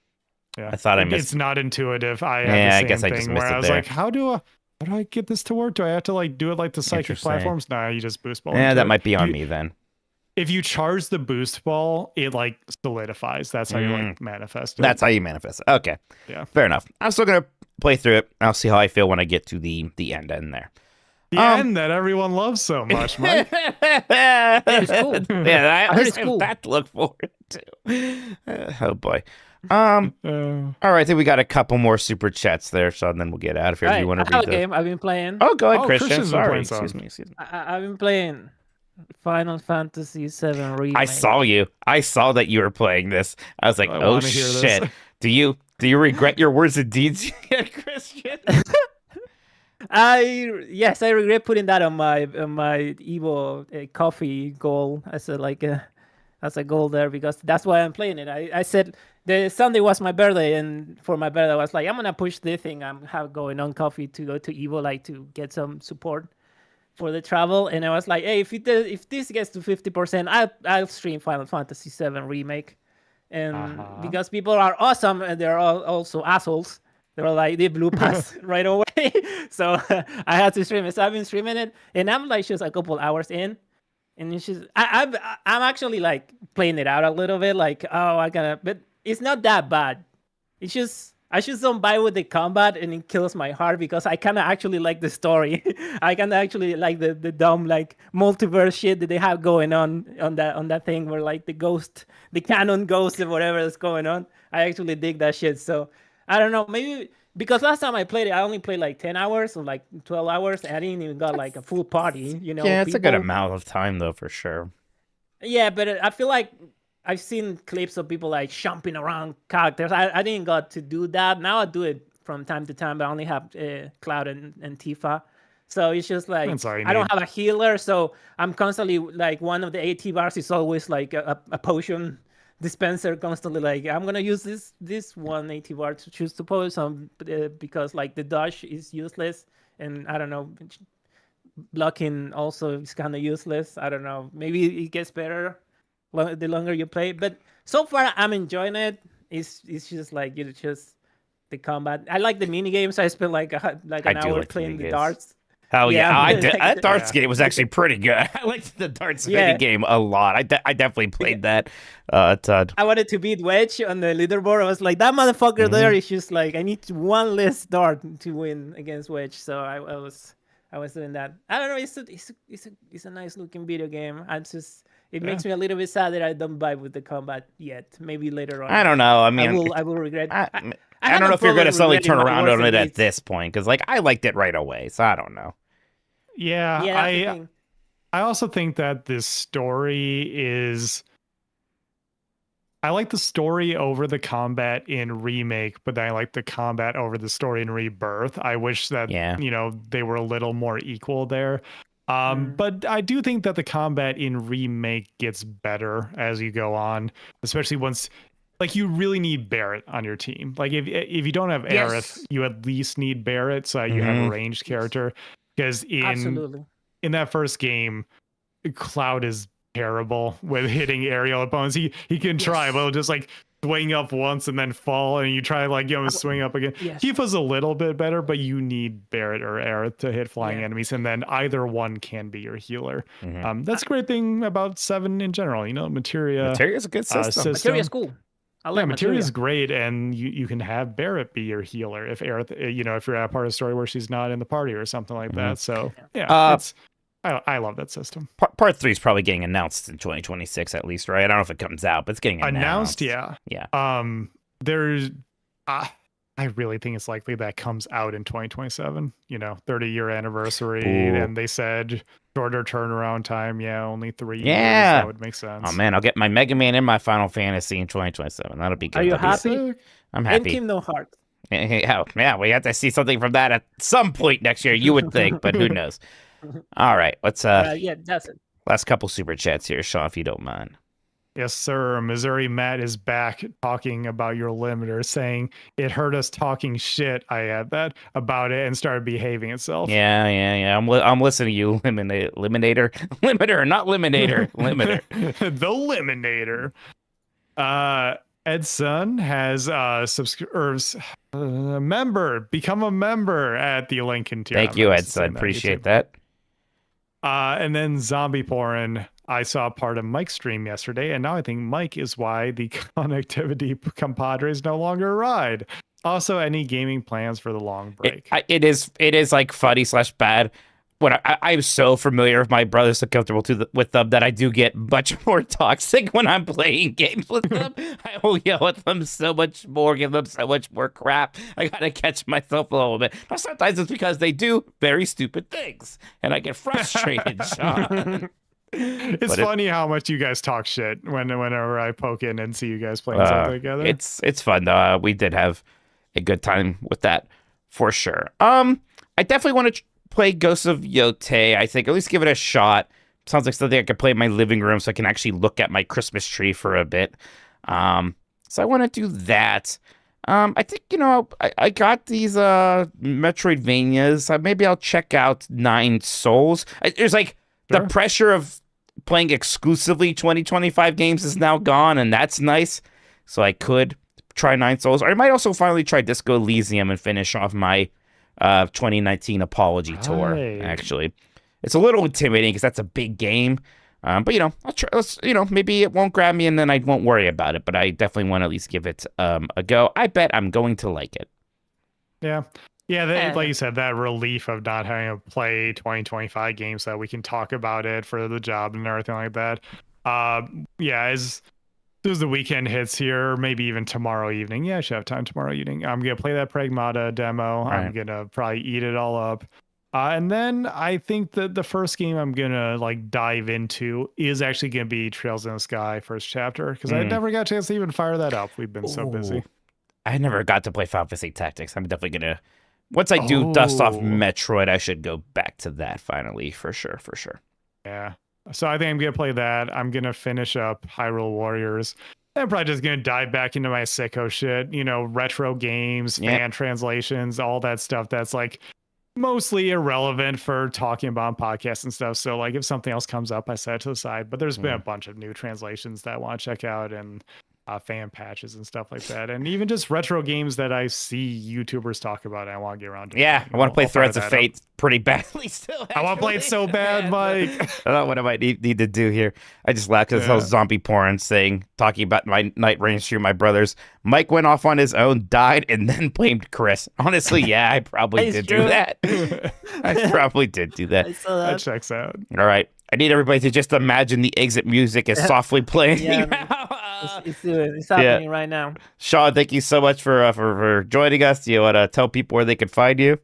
Yeah, I thought I missed. It's not intuitive. I guess I just missed it. I was like, how do I get this to work? Do I have to like do it like the psychic platforms? Nah, you just boost ball. Yeah, that might be on me then. If you charge the boost ball, it like solidifies. That's how you like manifest it. That's how you manifest it. Okay. Yeah. Fair enough. I'm still gonna play through it. I'll see how I feel when I get to the end there. The end that everyone loves so much, Mike. It's cool. Yeah, I it's cool. That to look forward to. Oh boy. All right, I think we got a couple more super chats there, so then we'll get out of here. Right. Do you want to I read have a game I've been playing. Oh, go ahead, Christian. Christian's been Sorry, playing excuse some. me. I've been playing Final Fantasy VII Remake. I saw you. I saw that you were playing this. I was like, oh shit. Do you regret your words and deeds yet, Christian? I regret putting that on my Evo coffee goal as a goal there, because that's why I'm playing it. I said the Sunday was my birthday, and for my birthday I was like, I'm gonna push this thing I'm have going on coffee to go to Evo, like to get some support for the travel. And I was like, hey, if this gets to 50%, I'll stream Final Fantasy VII Remake. And because people are awesome and they're all also assholes, they were like, they blew past right away. So I had to stream it. So I've been streaming it, and I'm like just a couple hours in. And it's just, I'm actually like playing it out a little bit, like, but it's not that bad. It's just, I just don't buy with the combat, and it kills my heart because I kind of actually like the story. I kind of actually like the dumb like multiverse shit that they have going on that thing where like the canon ghost or whatever that's going on. I actually dig that shit. So I don't know, maybe because last time I played it, I only played like 10 hours or like 12 hours, and I didn't even got like a full party. Yeah, it's a good amount of time though, for sure. Yeah, but I feel like I've seen clips of people like jumping around characters. I didn't got to do that. Now I do it from time to time, but I only have Cloud and Tifa. So it's just like I don't have a healer, so I'm constantly like one of the AT bars is always like a potion dispenser, constantly like I'm gonna use this one AT bar to choose to poison because like the dodge is useless, and I don't know, blocking also is kind of useless. I don't know, maybe it gets better the longer you play, but so far I'm enjoying it. It's just like just the combat. I like the mini games. I spent like an hour playing the darts. Oh yeah, that darts game was actually pretty good. I liked the darts mini game a lot. I definitely played that a ton. I wanted to beat Wedge on the leaderboard. I was like, that motherfucker there is just like, I need one less dart to win against Wedge. So I was doing that. I don't know. It's a nice looking video game. It makes me a little bit sad that I don't vibe with the combat yet. Maybe later on. I don't know. I mean, I will regret. I don't know if you're going to suddenly turn around on it at this point, because like I liked it right away, so I don't know. Yeah, I also think that this story is. I like the story over the combat in Remake, but then I like the combat over the story in Rebirth. I wish that they were a little more equal there. But I do think that the combat in Remake gets better as you go on, especially once like you really need Barrett on your team. Like if you don't have Aerith, you at least need Barrett so that you have a ranged character. Because in that first game, Cloud is terrible with hitting aerial opponents. He can try, but he'll just like swing up once and then fall, and you try like swing up again. Tifa's a little bit better, but you need Barrett or Aerith to hit flying enemies, and then either one can be your healer. That's a great thing about 7 in general. Materia's a good system. Materia's cool. I like Materia's great, and you can have Barrett be your healer if Aerith, if you're at a part of the story where she's not in the party or something like that. So I love that system. Part 3 is probably getting announced in 2026 at least, right? I don't know if it comes out, but it's getting announced. Yeah. There's I really think it's likely that comes out in 2027. 30-year anniversary, and they said shorter turnaround time. Yeah, only 3 years. That would make sense. Oh man, I'll get my Mega Man and my Final Fantasy in 2027. That'll be good. Are you happy? I'm happy. And Kingdom Hearts. Yeah, we have to see something from that at some point next year. You would think, but who knows? All right, let's that's it. Last couple super chats here, Sean, if you don't mind. Yes, sir. Missouri Matt is back talking about your limiter, saying it heard us talking shit. I had that about it and started behaving itself. Yeah. I'm listening to you, Limiter, not Liminator, Limiter. The Liminator. Edson has become a member at the Lincoln tier. Thank you, Edson. Appreciate that. And then Zombie Porn. I saw part of Mike's stream yesterday, and now I think Mike is why the connectivity compadres no longer ride. Also, any gaming plans for the long break? It is like funny / bad. When I'm so familiar with my brothers, so comfortable with them that I do get much more toxic when I'm playing games with them. I will yell at them so much more, give them so much more crap. I gotta catch myself a little bit. But sometimes it's because they do very stupid things, and I get frustrated, Sean. It's funny how much you guys talk shit whenever I poke in and see you guys playing something together. It's fun though. We did have a good time with that for sure. I definitely want to play Ghosts of Yotei. I think at least give it a shot. Sounds like something I could play in my living room, so I can actually look at my Christmas tree for a bit. So I want to do that. I think I got these Metroidvanias. Maybe I'll check out Nine Souls. There's like the pressure of playing exclusively 2025 games is now gone, and that's nice. So I could try Nine Souls. Or I might also finally try Disco Elysium and finish off my 2019 Apology tour, actually. It's a little intimidating because that's a big game. But I'll try. Maybe it won't grab me, and then I won't worry about it. But I definitely want to at least give it a go. I bet I'm going to like it. Yeah. Yeah, like you said, that relief of not having to play 2025 games, that we can talk about it for the job and everything like that. Yeah, as soon as the weekend hits here, maybe even tomorrow evening. Yeah, I should have time tomorrow evening. I'm gonna play that Pragmata demo. Right. I'm gonna probably eat it all up. And then I think that the first game I'm gonna like dive into is actually gonna be Trails in the Sky first chapter, because I never got a chance to even fire that up. We've been so busy. I never got to play Final Fantasy Tactics. I'm definitely gonna. Once I do dust off Metroid, I should go back to that finally, for sure. Yeah. So I think I'm going to play that. I'm going to finish up Hyrule Warriors. I'm probably just going to dive back into my sicko shit, retro games, fan translations, all that stuff that's like mostly irrelevant for talking about podcasts and stuff. So like if something else comes up, I set it to the side. But there's been a bunch of new translations that I want to check out, and fan patches and stuff like that, and even just retro games that I see YouTubers talk about. And I want to get around to. Yeah, I want to play Threads of Fate pretty badly still. Actually. I want to play it so bad, Mike. I don't know what I might need to do here. I just laughed because whole zombie porn talking about my night rain stream. My brothers, Mike went off on his own, died, and then blamed Chris. Honestly, yeah, I probably did do that. I probably did do that. That checks out. All right, I need everybody to just imagine the exit music is softly playing. It's happening right now. Sean, thank you so much for joining us. Do you want to tell people where they can find you?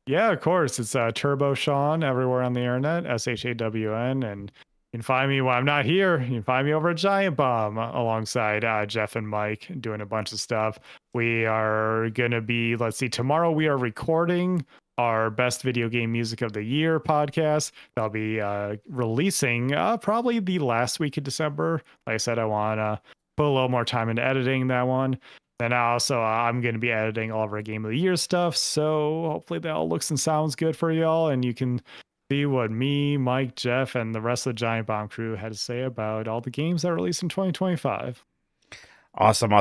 Yeah, of course. It's Turbo Sean everywhere on the internet, SHAWN. And you can find me when I'm not here. You can find me over at Giant Bomb alongside Jeff and Mike doing a bunch of stuff. We are going to be, tomorrow we are recording our Best Video Game Music of the Year podcast. That'll be releasing probably the last week of December. Like I said, I want to put a little more time into editing that one. Then also, I'm going to be editing all of our Game of the Year stuff. So hopefully that all looks and sounds good for y'all. And you can see what me, Mike, Jeff, and the rest of the Giant Bomb crew had to say about all the games that released in 2025. Awesome.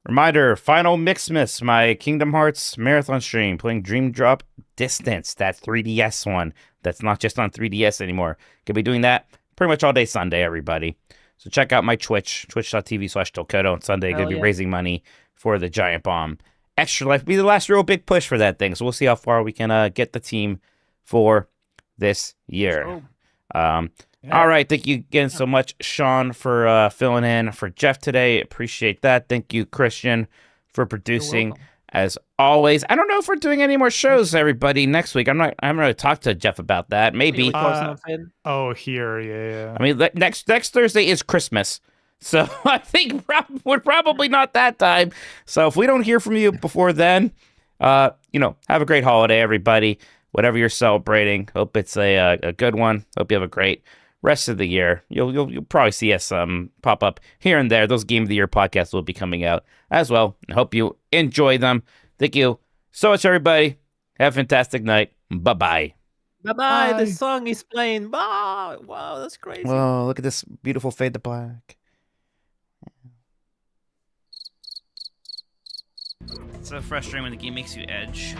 Reminder, Final Mixmas, my Kingdom Hearts marathon stream, playing Dream Drop Distance, that 3DS one. That's not just on 3DS anymore. Gonna be doing that pretty much all day Sunday, everybody. So check out my Twitch, twitch.tv/Tolkoto on Sunday. Gonna be raising money for the Giant Bomb Extra Life. Be the last real big push for that thing. So we'll see how far we can get the team for this year. All right. Thank you again so much, Sean, for filling in for Jeff today. Appreciate that. Thank you, Christian, for producing as always. I don't know if we're doing any more shows, everybody, next week. I'm going to talk to Jeff about that. Maybe. Here. Yeah. I mean, next Thursday is Christmas. So I think we're probably not that time. So if we don't hear from you before then, have a great holiday, everybody. Whatever you're celebrating. Hope it's a good one. Hope you have a great rest of the year. You'll probably see us pop up here and there. Those Game of the Year podcasts will be coming out as well. I hope you enjoy them. Thank you so much, everybody. Have a fantastic night. Bye-bye. Bye-bye. The song is playing. Wow, that's crazy. Whoa, look at this beautiful fade to black. It's so frustrating when the game makes you edge.